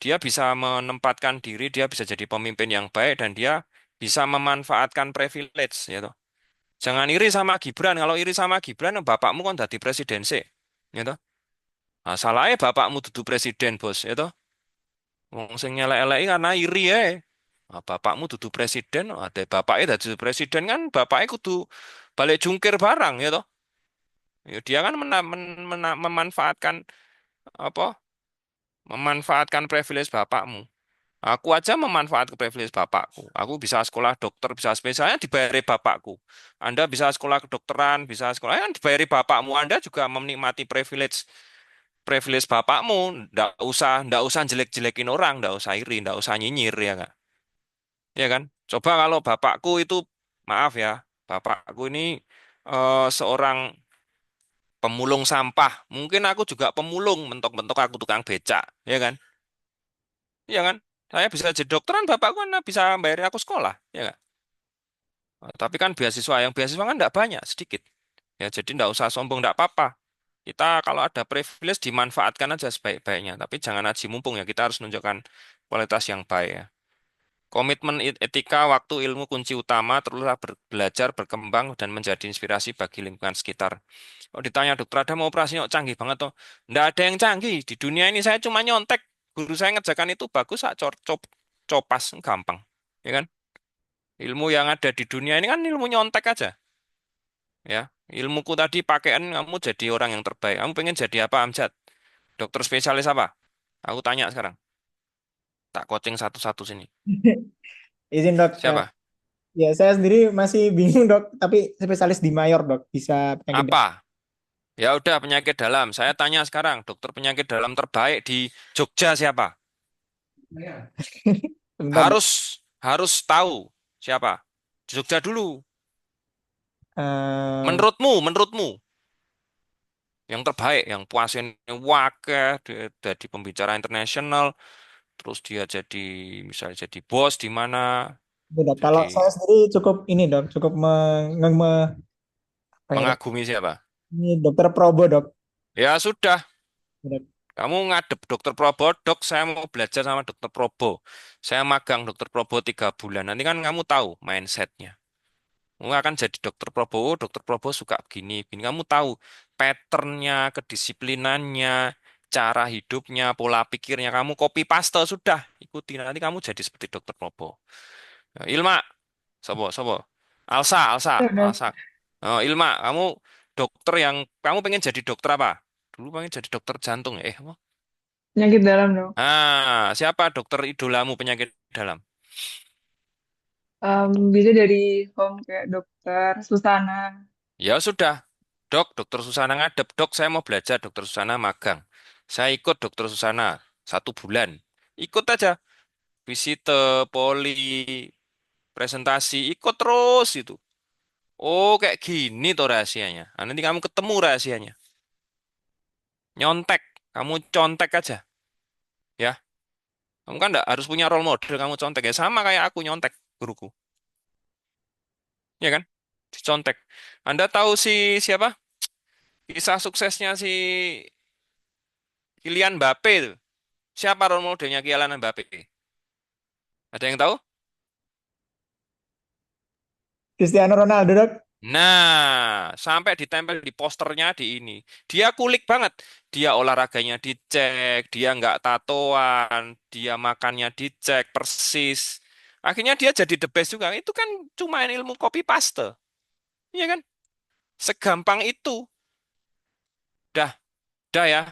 Dia bisa menempatkan diri, dia bisa jadi pemimpin yang baik dan dia bisa memanfaatkan privilege, ya toh. Jangan iri sama Gibran. Kalau iri sama Gibran, bapakmu kan jadi presiden sih. Ya toh. Nah, salahnya bapakmu dudu presiden, bos. Ya toh. Wong sing nyelek-eleki karena iri ya. Nah, bapakmu dudu presiden, ada bapaknya dadi presiden kan, bapaknya kudu balik jungkir barang, ya toh. Ya, dia kan memanfaatkan apa? Memanfaatkan privilege bapakmu. Aku aja memanfaatkan privilege bapakku. Aku bisa sekolah dokter, bisa spesialnya dibayari bapakku. Anda bisa sekolah kedokteran, bisa sekolah kan dibayari bapakmu. Anda juga menikmati privilege privilege bapakmu. Ndak usah jelek-jelekin orang, ndak usah iri, ndak usah nyinyir ya nggak? Ya kan? Coba kalau bapakku itu, maaf ya, bapakku ini seorang pemulung sampah. Mungkin aku juga pemulung, mentok-mentok aku tukang becak, ya kan? Iya kan? Saya bisa jadi dokteran, bapakku kan bisa bayarin aku sekolah, ya kan? Tapi kan beasiswa, yang beasiswa kan enggak banyak, sedikit. Ya, jadi enggak usah sombong, enggak apa-apa. Kita kalau ada privilege dimanfaatkan aja sebaik-baiknya, tapi jangan aji mumpung ya. Kita harus menunjukkan kualitas yang baik ya. Komitmen etika, waktu, ilmu kunci utama, teruslah belajar, berkembang, dan menjadi inspirasi bagi lingkungan sekitar. Oh, ditanya dokter ada mau operasi kok canggih banget toh. Nggak ada yang canggih. Di dunia ini saya cuma nyontek. Guru saya ngerjakan itu bagus, sak copas, gampang. Ya kan? Ilmu yang ada di dunia ini kan ilmu nyontek aja. Ya, ilmuku tadi pakaian kamu jadi orang yang terbaik. Kamu pengen jadi apa, Amjad? Dokter spesialis apa? Aku tanya sekarang. Tak coaching satu-satu sini. Izin dok, Siapa? ya saya sendiri masih bingung dok, tapi spesialis di mayor dok, bisa penyakit Apa? Ya udah penyakit dalam. Saya tanya sekarang, dokter penyakit dalam terbaik di Jogja siapa? dalam. Sebentar dok. Harus harus tahu siapa. Di Jogja dulu. Eh, Menurutmu yang terbaik, yang pasiennya wakeh, dia jadi pembicara internasional, terus dia jadi misalnya jadi bos di mana, Dok, jadi kalau saya sendiri cukup ini dok, cukup apa ya dok? mengagumi siapa? Ini dokter Probo dok. Ya sudah, Dok. kamu ngadep dokter Probo, dok saya mau belajar sama dokter Probo. Saya magang dokter Probo 3 bulan. Nanti kan kamu tahu mindsetnya. Kamu akan jadi dokter Prabowo, dokter Prabowo suka begini, begini. Kamu tahu patternnya, kedisiplinannya, cara hidupnya, pola pikirnya. Kamu copy paste sudah, ikuti. Nanti kamu jadi seperti dokter Prabowo. Nah, Ilma, sobo, sobo. Ya, dok. Alsa. Oh, Ilma, kamu dokter yang, kamu pengen jadi dokter apa? Dulu pengen jadi dokter jantung ya? Apa? Penyakit dalam dong. Siapa dokter idolamu penyakit dalam? Bisa dari home kayak dokter Susana. Ya sudah, dok, dokter Susana ngadep. Dok, saya mau belajar dokter Susana magang. Saya ikut dokter Susana 1 bulan. Ikut aja. Visite, poli, presentasi, ikut terus itu. Oh, kayak gini tuh rahasianya. Nah, nanti kamu ketemu rahasianya. Nyontek. Kamu contek aja. Ya, kamu kan enggak harus punya role model. Kamu contek ya. Sama kayak aku nyontek, guruku. Ya kan? Dicontek. Anda tahu si siapa? Kisah suksesnya si Kylian Mbappe itu. Siapa role modelnya Kylian Mbappe? Ada yang tahu? Cristiano Ronaldo dok. Nah, sampai ditempel di posternya di ini. Dia kulik banget. Dia olahraganya dicek, dia nggak tatoan, dia makannya dicek persis. Akhirnya dia jadi the best juga. Itu kan cuma ilmu copy paste. Iya kan? Segampang itu. Dah, dah ya.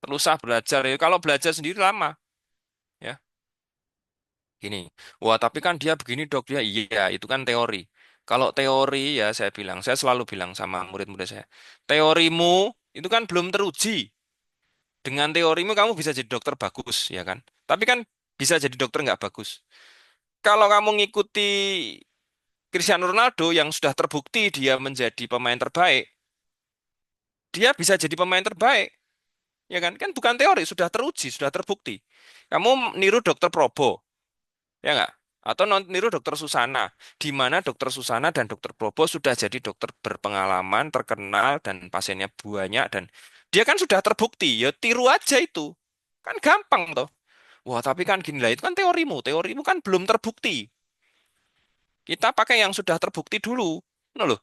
Terusah belajar. Ya, kalau belajar sendiri lama. Ya, gini. Wah, tapi kan dia begini dok. Dia iya, itu kan teori. Kalau teori ya saya selalu bilang sama murid-murid saya. Teorimu itu kan belum teruji. Dengan teorimu kamu bisa jadi dokter bagus, ya kan? Tapi kan bisa jadi dokter nggak bagus. Kalau kamu ngikuti Cristiano Ronaldo yang sudah terbukti dia menjadi pemain terbaik, dia bisa jadi pemain terbaik, ya kan? Kan bukan teori, sudah teruji, sudah terbukti. Kamu niru dokter Probo, ya nggak? Atau niru dokter Susana, di mana dokter Susana dan dokter Probo sudah jadi dokter berpengalaman, terkenal, dan pasiennya banyak, dan dia kan sudah terbukti, ya tiru aja itu. Kan gampang toh. Wah, tapi kan gini lah, itu kan teorimu. Teorimu kan belum terbukti. Kita pakai yang sudah terbukti dulu. Nah loh,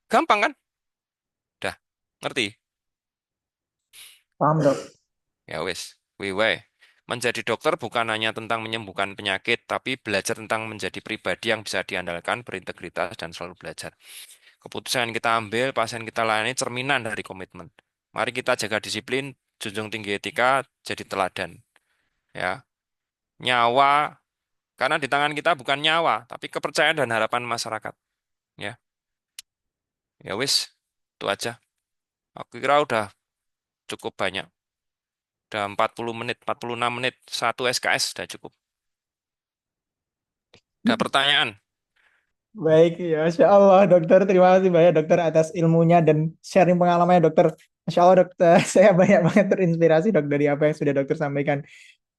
gampang kan? Dah, ngerti? Paham, Dok. Ya wes, wiwe. Menjadi dokter bukan hanya tentang menyembuhkan penyakit, tapi belajar tentang menjadi pribadi yang bisa diandalkan, berintegritas, dan selalu belajar. Keputusan yang kita ambil, pasien kita layani cerminan dari komitmen. Mari kita jaga disiplin, junjung tinggi etika, jadi teladan. Ya, nyawa, karena di tangan kita bukan nyawa, tapi kepercayaan dan harapan masyarakat. Ya, ya wes, itu aja. Aku kira udah cukup banyak. Udah 40 menit, 46 menit, satu SKS sudah cukup. Ada pertanyaan? Baik, ya, Masya Allah, dokter. Terima kasih banyak, dokter, atas ilmunya dan sharing pengalamannya, dokter. Masya Allah, dokter. Saya banyak banget terinspirasi, dok, dari apa yang sudah dokter sampaikan.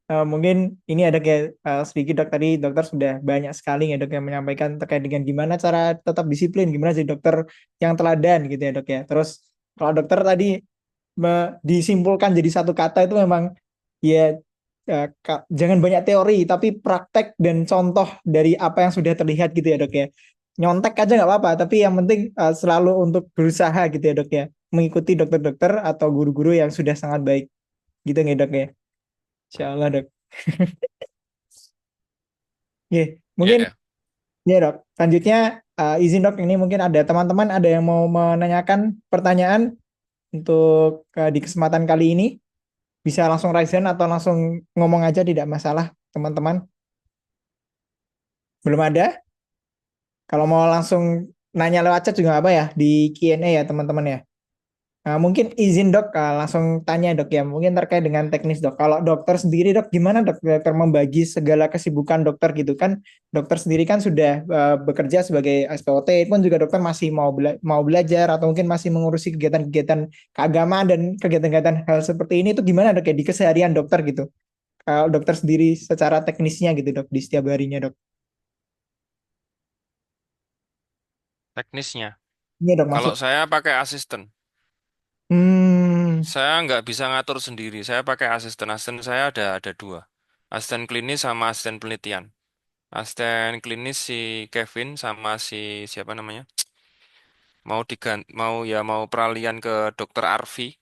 Mungkin ini ada kayak sedikit, dok, tadi dokter sudah banyak sekali ya, dok, yang menyampaikan terkait dengan gimana cara tetap disiplin, gimana jadi dokter yang teladan gitu ya, dok ya. Terus kalau dokter tadi disimpulkan jadi satu kata itu memang ya, jangan banyak teori tapi praktek dan contoh dari apa yang sudah terlihat gitu ya, dok ya. Nyontek aja nggak apa-apa, tapi yang penting selalu untuk berusaha gitu ya, dok ya, mengikuti dokter-dokter atau guru-guru yang sudah sangat baik gitu ya, dok ya. Insya Allah, dok. Oke, Ya, mungkin ya. ya, dok. Selanjutnya izin, dok, ini mungkin ada teman-teman ada yang mau menanyakan pertanyaan untuk di kesempatan kali ini. Bisa langsung raise hand atau langsung ngomong aja, tidak masalah, teman-teman. Belum ada? Kalau mau langsung nanya lewat chat juga nggak apa ya, di Q&A ya, teman-teman ya. Nah, mungkin izin, dok, langsung tanya, dok, ya. Mungkin terkait dengan teknis, dok. Kalau dokter sendiri, dok, gimana, dok, dokter membagi segala kesibukan dokter gitu kan? Dokter sendiri kan sudah bekerja sebagai SPOT, pun juga dokter masih mau belajar atau mungkin masih mengurusi kegiatan-kegiatan keagamaan dan kegiatan-kegiatan hal seperti ini, itu gimana, dok, ya, di keseharian dokter gitu? Kalau dokter sendiri secara teknisnya gitu, dok, di setiap harinya, dok. Teknisnya. Iya, dok, Kalau maksud. saya pakai asisten. Hmm. Saya nggak bisa ngatur sendiri. Saya pakai asisten. Asisten saya ada dua. Asisten klinis sama asisten penelitian. Asisten klinis si Kevin sama si siapa namanya? Mau peralihan ke dokter Arfi.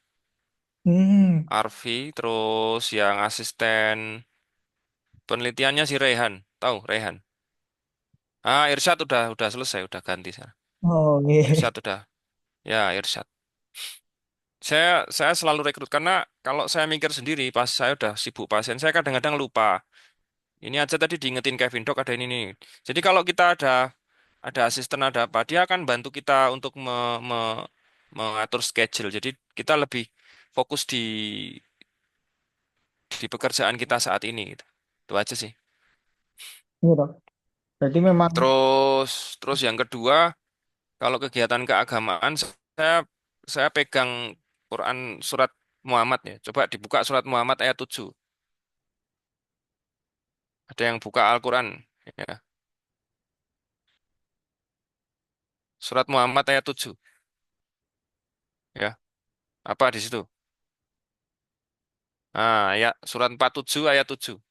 Hmm. Arfi, terus yang asisten penelitiannya si Rehan. Tahu Rehan? Ah, Irsyad udah selesai, udah ganti saya. Oh, iya. Irsyad udah. Ya, Irsyad. Saya selalu rekrut karena kalau saya mikir sendiri pas saya udah sibuk pasien, saya kadang-kadang lupa. Ini aja tadi diingetin Kevin Dok ada ini nih. Jadi kalau kita ada asisten ada apa, dia akan bantu kita untuk mengatur schedule. Jadi kita lebih fokus di pekerjaan kita saat ini gitu. Itu aja sih. Iya, dok. Berarti memang. Terus terus yang kedua, kalau kegiatan keagamaan saya saya pegang Quran surat Muhammad ya. Coba dibuka surat Muhammad ayat 7. Ada yang buka Al-Quran ya. Surat Muhammad ayat 7 ya. Apa di situ? Ah, ya, surat 47 ayat 7.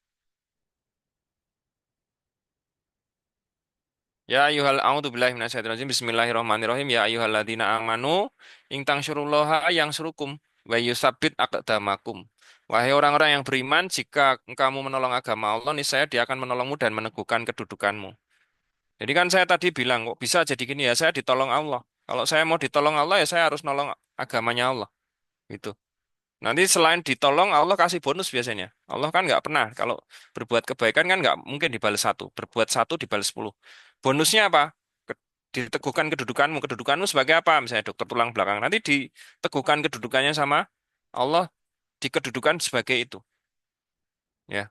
Ya ayyuhal a'udzubillahi minasyaitonirrajim. Bismillahirrahmanirrahim. Ya ayyuhalladzina amanu ing tangsyurullaha yang surukum wa yusabbit aqdamakum. Wahai orang-orang yang beriman, jika kamu menolong agama Allah, niscaya Dia akan menolongmu dan meneguhkan kedudukanmu. Jadi kan saya tadi bilang, kok bisa jadi gini ya, saya ditolong Allah. Kalau saya mau ditolong Allah, ya saya harus nolong agamanya Allah. Gitu. Nanti selain ditolong, Allah kasih bonus biasanya. Allah kan nggak pernah, kalau berbuat kebaikan kan nggak mungkin dibalas satu. Berbuat satu dibalas 10. Bonusnya apa? Ke- Diteguhkan kedudukanmu. Kedudukanmu sebagai apa? Misalnya dokter tulang belakang. Nanti diteguhkan kedudukannya sama Allah, dikedudukan sebagai itu. Ya,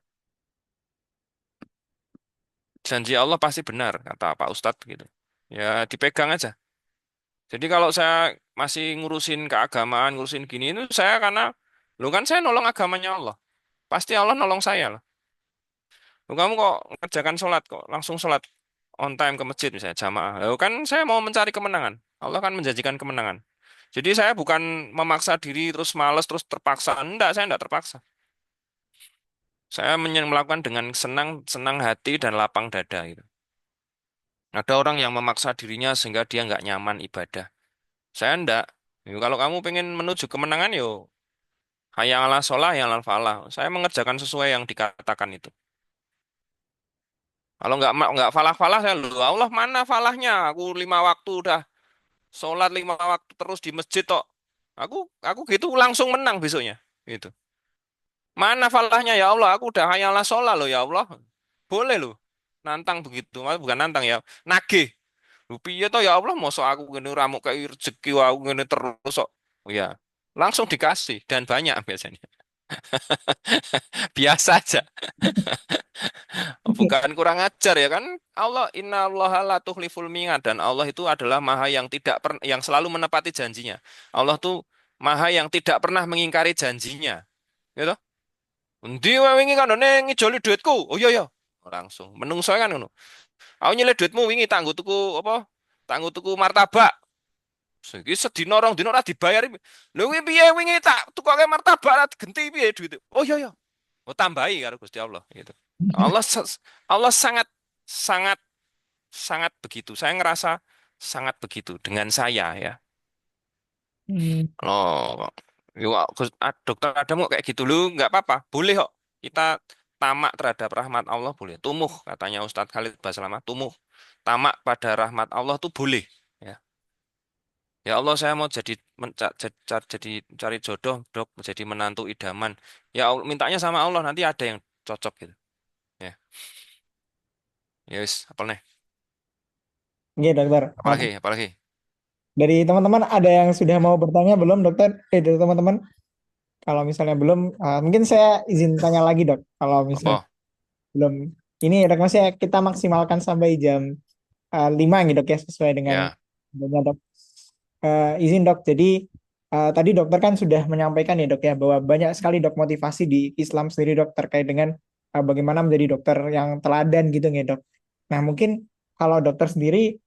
janji Allah pasti benar, kata Pak Ustadz gitu. Ya dipegang aja. Jadi kalau saya masih ngurusin keagamaan, ngurusin gini itu saya karena, lu kan saya nolong agamanya Allah. Pasti Allah nolong saya lah. Lu kamu kok ngerjakan sholat kok, langsung sholat on time ke masjid misalnya jamaah. Lalu kan saya mau mencari kemenangan. Allah kan menjanjikan kemenangan. Jadi saya bukan memaksa diri terus males terus terpaksa. Enggak, saya enggak terpaksa. Saya melakukan dengan senang senang hati dan lapang dada gitu. Ada orang yang memaksa dirinya sehingga dia nggak nyaman ibadah. Saya enggak. Yo, kalau kamu pengen menuju kemenangan, yo hayya ala sholah, hayya ala falah. Saya mengerjakan sesuai yang dikatakan itu. Kalau nggak falah-falah, saya lu Allah mana falahnya? Aku 5 waktu udah sholat 5 waktu terus di masjid tok. Aku gitu langsung menang besoknya. Gitu. Mana falahnya ya Allah? Aku udah hayya ala sholah loh ya Allah. Boleh loh. Nantang begitu. Bukan nantang ya. Nagih. Lu piye toh ya Allah, mosok aku ngene ramuk kayak rezeki aku ngene terus kok. Oh ya, langsung dikasih dan banyak biasanya. Biasa aja. Bukan kurang ajar ya kan? Allah inna Allah la tukhliful mi'ad dan Allah itu adalah maha yang tidak yang selalu menepati janjinya. Allah tuh maha yang tidak pernah mengingkari janjinya. Gitu. Endi wae wingi kan ngijoli duitku. Oh iya ya. Langsung menungso kan ngono. Aku nyilih duitmu wingi tanggo tuku apa? Tanggo tuku martabak. Saiki sedina rong dina ora dibayar. Lho kuwi piye wingi tak tukoke martabak ra digenti piye duit. Oh iya ya. Oh tambahi karo Gusti Allah gitu. Allah Allah sangat sangat sangat begitu. Saya ngerasa sangat begitu dengan saya ya. Hmm. Loh, yuk, dokter Adam kok kayak gitu lu nggak apa-apa, boleh kok. Kita tamak terhadap rahmat Allah boleh. Tumuh katanya Ustadz Khalid Basalamah, tumuh tamak pada rahmat Allah tuh boleh. Ya. Ya Allah, saya mau jadi jadi cari jodoh, dok, jadi menantu idaman. Ya mintanya sama Allah nanti ada yang cocok gitu. Ya, ya wis, apa nih? Oke, dokter. Apalagi, apalagi. Dari teman-teman ada yang sudah mau bertanya belum, dokter? Dari teman-teman, kalau misalnya belum, mungkin saya izin tanya lagi, dok. Kalau misalnya Apa? belum, ini dok, maksudnya kita maksimalkan sampai jam 5 gitu, dok ya, sesuai dengan Ya, adanya, dok. Izin dok, jadi tadi dokter kan sudah menyampaikan ya dok ya bahwa banyak sekali dok motivasi di Islam sendiri dok terkait dengan bagaimana menjadi dokter yang teladan gitu ya dok. Nah mungkin kalau dokter sendiri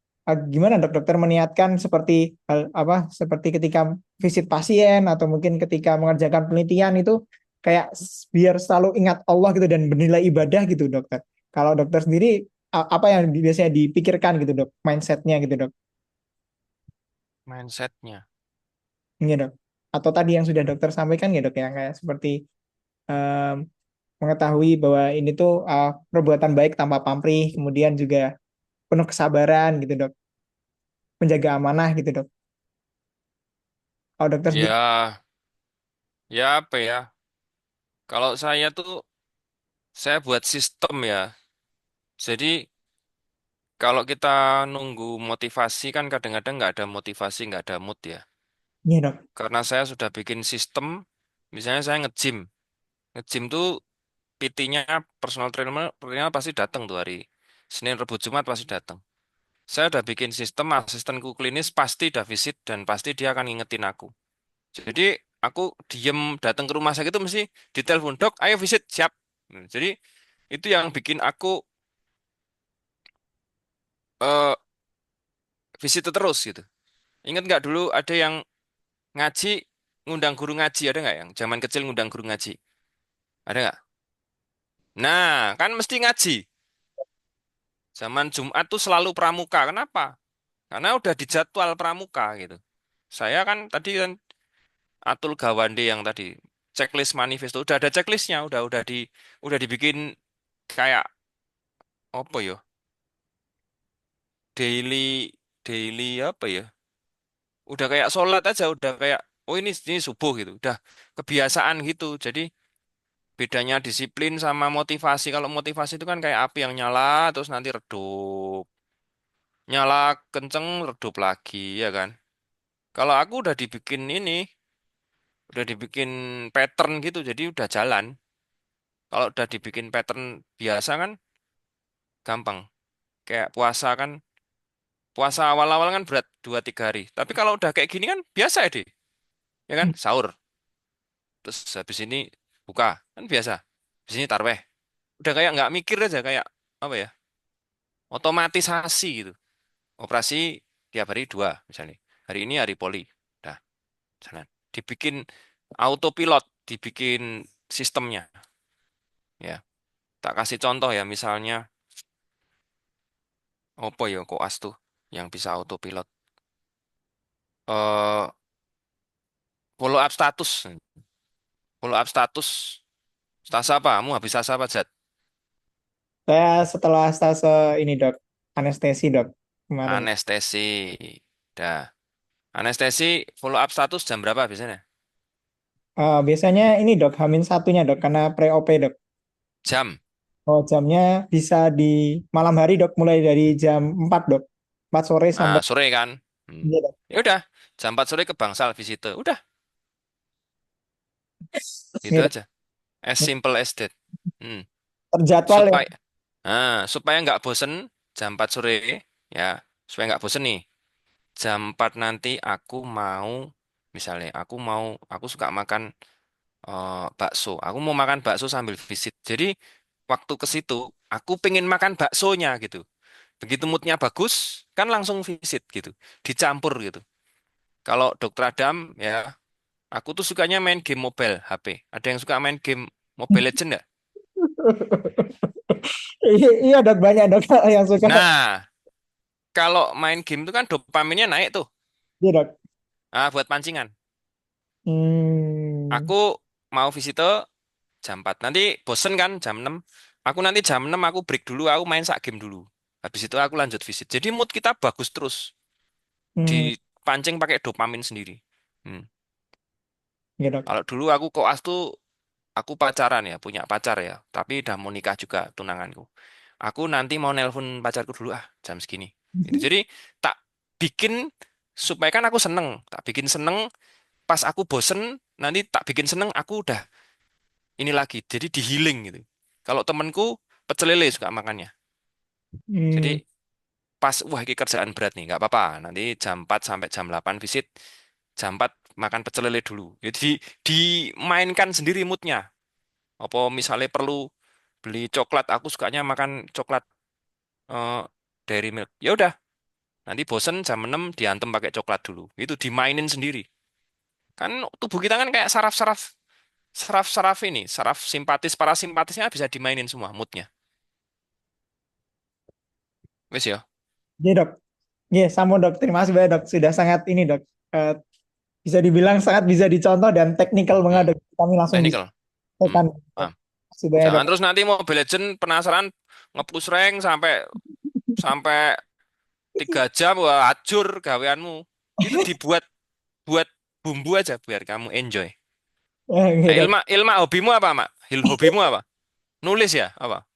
gimana dok dokter meniatkan seperti apa seperti ketika visit pasien atau mungkin ketika mengerjakan penelitian itu kayak biar selalu ingat Allah gitu dan bernilai ibadah gitu dokter. Kalau dokter sendiri apa yang biasanya dipikirkan gitu dok mindsetnya gitu dok. mindsetnya. Iya dok. Atau tadi yang sudah dokter sampaikan ya dok ya kayak seperti em, mengetahui bahwa ini tuh perbuatan baik tanpa pamrih, kemudian juga penuh kesabaran gitu dok, menjaga amanah gitu dok. Kalau dokter sendiri, Ya, ya apa ya? Kalau saya tuh saya buat sistem ya. Jadi kalau kita nunggu motivasi kan kadang-kadang nggak ada motivasi, nggak ada mood ya. iya dok. Karena saya sudah bikin sistem, misalnya saya nge-gym. Nge-gym tuh PT-nya, personal trainer pasti datang tuh hari Senin, Rabu, Jumat pasti datang. Saya udah bikin sistem, asistenku klinis pasti udah visit dan pasti dia akan ngingetin aku. Jadi aku diem datang ke rumah sakit itu mesti ditelepon, dok, ayo visit, siap. Jadi itu yang bikin aku eh visit terus gitu. Ingat nggak dulu ada yang ngaji ngundang guru ngaji ada nggak yang zaman kecil ngundang guru ngaji? Ada nggak? Nah, kan mesti ngaji. Zaman Jumat tuh selalu pramuka. Kenapa? Karena udah dijadwal pramuka gitu. Saya kan tadi kan Atul Gawande yang tadi checklist manifesto udah ada checklistnya, udah dibikin kayak apa ya? Daily daily apa ya? Udah kayak sholat aja, udah kayak oh ini subuh gitu, udah kebiasaan gitu. Jadi bedanya disiplin sama motivasi. Kalau motivasi itu kan kayak api yang nyala terus nanti redup. Nyala kenceng redup lagi ya kan. Kalau aku udah dibikin ini, udah dibikin pattern gitu jadi udah jalan. Kalau udah dibikin pattern biasa kan gampang. Kayak puasa kan, puasa awal-awal kan berat 2 3 hari. Tapi kalau udah kayak gini kan biasa ya, deh. Ya kan, sahur. Terus habis ini buka, kan biasa. Habis ini tarweh. Udah kayak nggak mikir aja, kayak apa ya, otomatisasi gitu. Operasi tiap hari 2 misalnya. Hari ini hari poli. Dah, jalan. Dibikin autopilot, dibikin sistemnya. Ya, tak kasih contoh ya, misalnya, apa ya koas tuh yang bisa autopilot. Eh follow up status. Follow up status. Status apa? Kamu habis status apa, Zat? Saya setelah stase ini dok, anestesi dok kemarin. Anestesi. Dah. Anestesi follow up status jam berapa biasanya? Biasanya ini dok, Hamin satunya dok, karena pre-OP dok. Jam. Oh jamnya bisa di malam hari dok, mulai dari jam 4 dok, 4 sore Nah, sampai. sore kan. Iya dok. Ya udah, jam 4 sore ke Bangsal visite. Udah, gitu Iya, dok. aja. As simple as that. Hmm. Terjadwal ya. Supaya supaya nggak bosen jam 4 sore ya. Supaya nggak bosen nih. Jam 4 nanti aku suka makan bakso. Aku mau makan bakso sambil visit. Jadi waktu ke situ aku pengen makan baksonya gitu. Begitu moodnya bagus, kan langsung visit gitu. Dicampur gitu. Kalau Dokter Adam ya, aku tuh sukanya main game mobile HP. Ada yang suka main game Mobile Legend nggak? Iya iya, dok, banyak dok yang suka. Nah, kalau main game itu kan dopaminnya naik tuh. Iya dok. Ah, buat pancingan. Hmm, Aku mau visite jam 4. Nanti bosen kan jam 6. Aku nanti jam 6 aku break dulu, aku main sak game dulu. Habis itu aku lanjut visit. Jadi mood kita bagus terus. hmm, Dipancing pakai dopamin sendiri. Hmm. iya dok. Kalau dulu aku koas tuh, aku pacaran ya, punya pacar ya. Tapi udah mau nikah juga tunanganku. Aku nanti mau nelpon pacarku dulu jam segini. Gitu. Jadi tak bikin supaya kan aku seneng. Tak bikin seneng, pas aku bosen, nanti tak bikin seneng, aku udah ini lagi. Jadi di healing gitu. Kalau temenku pecel lele suka makannya. Jadi Hmm, pas wah ini kerjaan berat nih, nggak apa-apa. Nanti jam 4 sampai jam 8 visit, jam 4 makan pecel lele dulu. Jadi dimainkan sendiri moodnya. Apa misalnya perlu beli coklat, aku sukanya makan coklat eh, Dairy Milk. Ya udah, nanti bosen jam 6 diantem pakai coklat dulu. Itu dimainin sendiri. Kan tubuh kita kan kayak saraf-saraf saraf-saraf ini, saraf simpatis, parasimpatisnya bisa dimainin semua moodnya. Wes ya, iya dok. Iya, sama dok. Terima kasih banyak dok. Sudah sangat ini dok. Eh, Bisa dibilang sangat bisa dicontoh dan teknikal banget hmm, dok. Kami langsung bisa technical. Hmm, tekan. paham. Terima kasih banyak Jangan dok. terus nanti Mobile Legend penasaran nge-push rank sampai sampai 3 jam, wah acur gaweanmu. Itu dibuat buat bumbu aja biar kamu enjoy. Iya Nah, dok. Ilma hobimu apa, Mak? Hobimu apa? Nulis ya, apa?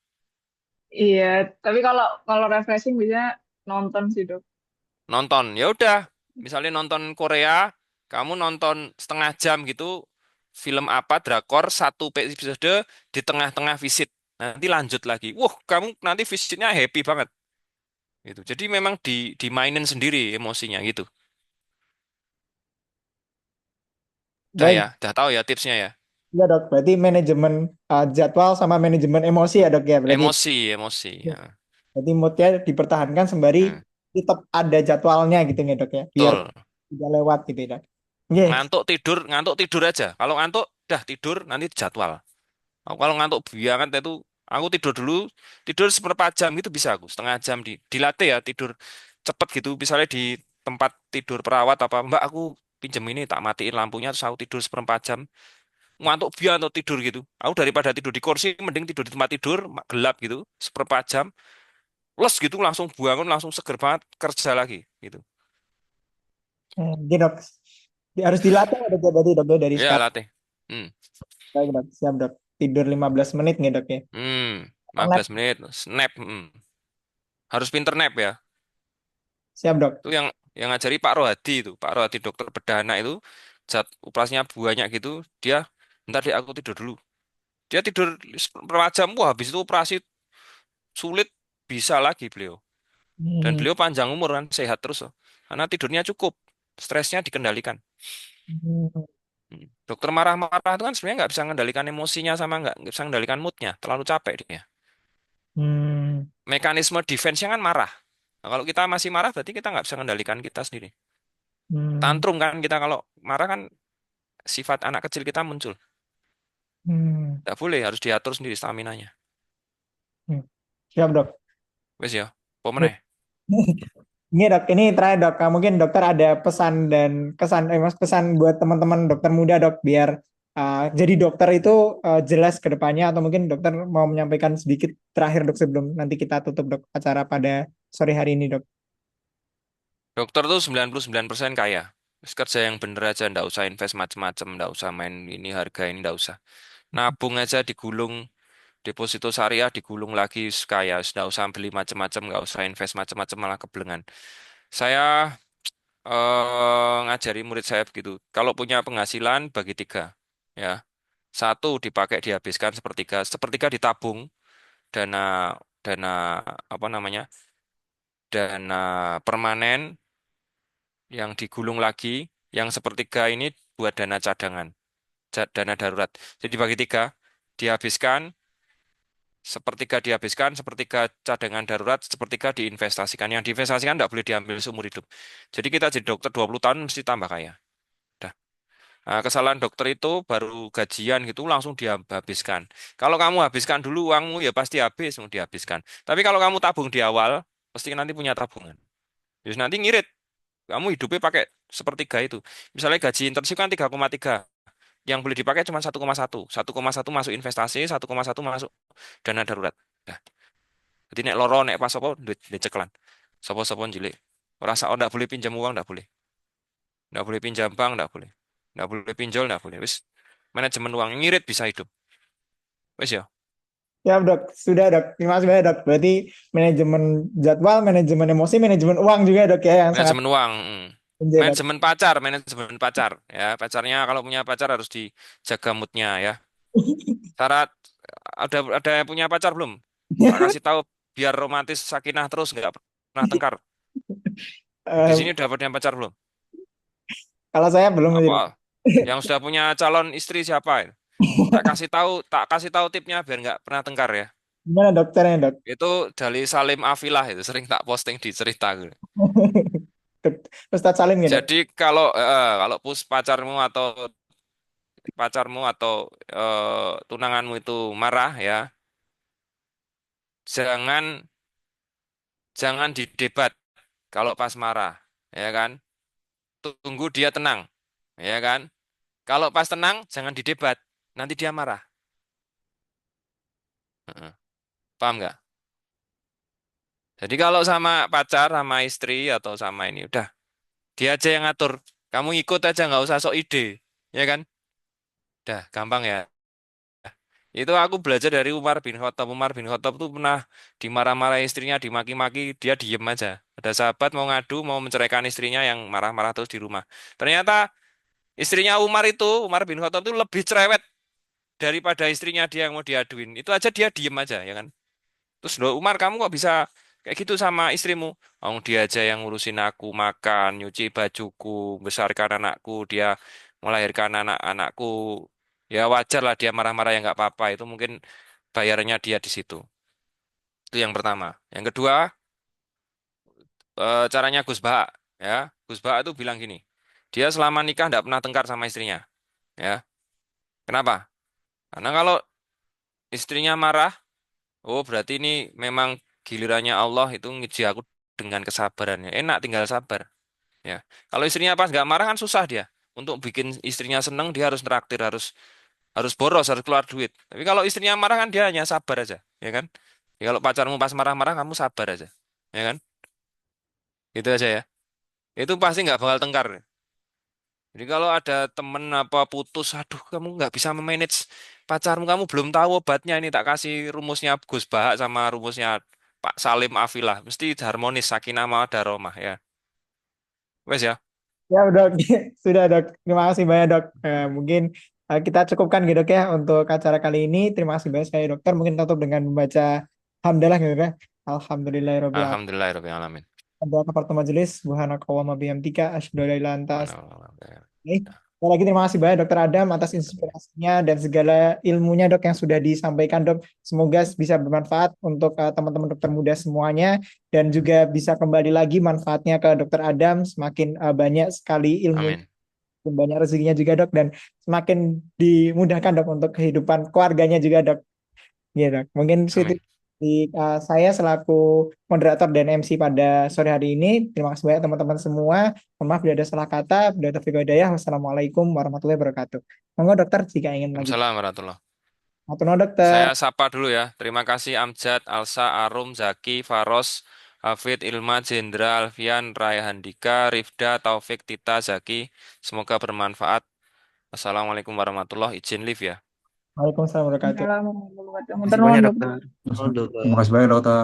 Iya, tapi kalau kalau refreshing biasanya nonton sih dok. Nonton. Ya udah, misalnya nonton Korea, kamu nonton setengah jam gitu, film apa, drakor, satu episode di tengah-tengah visit. Nanti lanjut lagi. Wah, kamu nanti visitnya happy banget. Gitu. Jadi memang dimainin sendiri emosinya gitu. Udah Baik, ya, udah tahu ya tipsnya ya. ya dok. Berarti manajemen jadwal sama manajemen emosi ya dok ya. Berarti, Emosi, emosi. Ya. berarti moodnya dipertahankan sembari Hmm, tetap ada jadwalnya gitu ya dok ya. Biar betul. tidak lewat gitu ya dok. Yes. Ngantuk tidur aja. Kalau ngantuk, dah tidur nanti jadwal. Aku kalau ngantuk banget itu, aku tidur dulu, tidur seperempat jam gitu bisa aku, setengah jam dilatih ya tidur cepet gitu. Misalnya di tempat tidur perawat apa, Mbak aku pinjem ini tak matiin lampunya terus aku tidur seperempat jam. Ngantuk atau tidur gitu. Aku daripada tidur di kursi, mending tidur di tempat tidur gelap gitu, seperempat jam, les gitu langsung bangun langsung seger banget kerja lagi gitu. Oke dok. Harus dilatih ya dok ya, berarti dok ya, dari Ya sekarang. latih. Hmm, Baik dok. Siap dok. Tidur 15 menit nih dok ya. lima Nap. belas menit snap. Harus pinter nap ya. Siap dok. Itu yang ngajari Pak Rohadi itu, Pak Rohadi dokter bedah anak itu, saat operasinya banyak gitu, dia ntar deh aku tidur dulu. Dia tidur 4 jam, wah habis itu operasi sulit, bisa lagi beliau. Dan Hmm. beliau panjang umur kan, sehat terus loh. Karena tidurnya cukup, stresnya dikendalikan. Hmm. Dokter marah-marah itu kan sebenarnya nggak bisa mengendalikan emosinya sama nggak bisa mengendalikan moodnya. Terlalu capek dia. Hmm. Mekanisme defense-nya kan marah. Nah, kalau kita masih marah berarti kita nggak bisa mengendalikan kita sendiri. Hmm. Tantrum kan kita kalau marah kan sifat anak kecil kita muncul. Hmm. Nggak boleh, harus diatur sendiri stamina-nya. Hmm. Siap, Dok. Wes ya, apa meneh? Ini dok, ini terakhir dok. Mungkin dokter ada pesan dan kesan, mas pesan buat teman-teman dokter muda dok, biar jadi dokter itu jelas ke depannya, atau mungkin dokter mau menyampaikan sedikit terakhir dok sebelum nanti kita tutup dok acara pada sore hari ini dok. Dokter tuh 99% kaya. Terus kerja yang bener aja, nggak usah invest macem-macem, nggak usah main ini harga ini, nggak usah. Nabung aja digulung, deposito syariah digulung lagi kaya. Nggak usah beli macem-macem, nggak usah invest macem-macem malah keblengan. Saya ngajari murid saya begitu. Kalau punya penghasilan bagi tiga, ya. Satu dipakai dihabiskan sepertiga, sepertiga ditabung dana dana apa namanya dana permanen yang digulung lagi, yang sepertiga ini buat dana cadangan, dana darurat. Jadi bagi tiga, dihabiskan, sepertiga dihabiskan, sepertiga cadangan darurat, sepertiga diinvestasikan. Yang diinvestasikan tidak boleh diambil seumur hidup. Jadi kita jadi dokter 20 tahun mesti tambah kaya. Dah. Nah, kesalahan dokter itu baru gajian gitu langsung dihabiskan. Kalau kamu habiskan dulu uangmu ya pasti habis, mau dihabiskan. Tapi kalau kamu tabung di awal, pasti nanti punya tabungan. Terus nanti ngirit. Kamu hidupnya pakai sepertiga itu. Misalnya gaji internship kan 3,3. Yang boleh dipakai cuma 1,1. 1,1 masuk investasi, 1,1 masuk dana darurat. Nah, jadi nek loro nek pas apa duit duit ceklan. Sopo-sopo cilik. Rasa oh ndak boleh pinjam uang ndak boleh. Ndak boleh pinjam bank ndak boleh. Ndak boleh pinjol ndak boleh. Wis manajemen uang ngirit bisa hidup. Wis ya. Ya dok, sudah dok. Terima kasih banyak dok. Berarti manajemen jadwal, manajemen emosi, manajemen uang juga dok ya, yang sangat Manajemen uang. penting dok. Manajemen pacar ya. Pacarnya kalau punya pacar harus dijaga moodnya ya. Syarat ada yang punya pacar belum? Tak kasih tahu biar romantis sakinah terus nggak pernah tengkar. Di Eh, sini udah punya pacar belum? Kalau saya belum sih, Apa? dok. Yang sudah punya calon istri siapa? Tak kasih tahu tipnya biar nggak pernah tengkar ya. Gimana dokternya dok? Itu dari Salim Afilah itu sering tak posting di cerita gitu. Ustadz Salim ya dok. Jadi kalau pacarmu atau tunanganmu itu marah ya, jangan jangan didebat kalau pas marah, ya kan? Tunggu dia tenang, ya kan? Kalau pas tenang, jangan didebat. Nanti dia marah. Heeh. Paham nggak? Jadi kalau sama pacar, sama istri, atau sama ini, udah. Dia aja yang ngatur. Kamu ikut aja, nggak usah sok ide. Ya kan? Udah, gampang ya. Itu aku belajar dari Umar bin Khattab. Umar bin Khattab tuh pernah dimarah-marahi istrinya, dimaki-maki, dia diem aja. Ada sahabat mau ngadu, mau menceraikan istrinya yang marah-marah terus di rumah. Ternyata istrinya Umar bin Khattab itu lebih cerewet daripada istrinya dia yang mau diaduin. Itu aja dia diem aja, ya kan? Terus loh Umar kamu kok bisa kayak gitu sama istrimu? Oh, dia aja yang ngurusin aku makan, nyuci bajuku, besarkan anakku, dia melahirkan anak-anakku. Ya wajar lah dia marah-marah ya nggak apa-apa. Itu mungkin bayarnya dia di situ. Itu yang pertama. Yang kedua, caranya Gus Bah, ya. Gus Bah itu bilang gini, dia selama nikah nggak pernah tengkar sama istrinya, ya. Kenapa? Karena kalau istrinya marah, oh, berarti ini memang gilirannya Allah itu nguji aku dengan kesabarannya. Enak tinggal sabar. Ya. Kalau istrinya pas nggak marah kan susah dia. Untuk bikin istrinya seneng dia harus traktir, harus harus boros, harus keluar duit. Tapi kalau istrinya marah kan dia hanya sabar aja, ya kan? Ya, kalau pacarmu pas marah-marah kamu sabar aja, ya kan? Gitu aja ya. Itu pasti nggak bakal tengkar. Jadi kalau ada temen apa putus, aduh kamu nggak bisa memanage pacarmu, kamu belum tahu obatnya ini tak kasih rumusnya Gus Bahak sama rumusnya Pak Salim Afilah, mesti harmonis sakinah mawaddah rahmah ya. Wes ya. Ya dok, sudah dok. Terima kasih banyak dok. Mungkin kita cukupkan gitu dok ya untuk acara kali ini. Terima kasih banyak sekali dokter. Mungkin tutup dengan membaca hamdalah gitu ya. Alhamdulillahirabbil alamin. Alhamdulillahirobbilalamin. Ada kafaratul majelis, subhanakallahumma bihamdika, asyhadu an la ilaha illa anta. Oke. Sekali lagi terima kasih banyak Dokter Adam atas inspirasinya dan segala ilmunya Dok yang sudah disampaikan Dok. Semoga bisa bermanfaat untuk teman-teman dokter muda semuanya dan juga bisa kembali lagi manfaatnya ke Dokter Adam semakin banyak sekali ilmu, Amin. semakin banyak rezekinya juga Dok dan semakin dimudahkan Dok untuk kehidupan keluarganya juga Dok. Iya Dok. Mungkin situ Amin. di saya selaku moderator dan MC pada sore hari ini. Terima kasih banyak teman-teman semua. Mohon maaf bila ada salah kata. Bila taufiq wal hidayah. Wassalamualaikum warahmatullahi wabarakatuh. Monggo dokter jika ingin lanjut. Waalaikumsalam warahmatullahi. Matur nuwun dokter. Saya sapa dulu ya. Terima kasih Amjad, Alsa, Arum, Zaki, Faros, Hafid, Ilma, Jendra, Alfian, Raihan Dika, Rifda, Taufik, Tita, Zaki. Semoga bermanfaat. Assalamualaikum warahmatullahi. Izin live ya. Waalaikumsalam warahmatullahi wabarakatuh. Assalamualaikum warahmatullahi wabarakatuh. Terima Matur kasih banyak nuwun, dokter. Dokter. Terima kasih banyak dokter.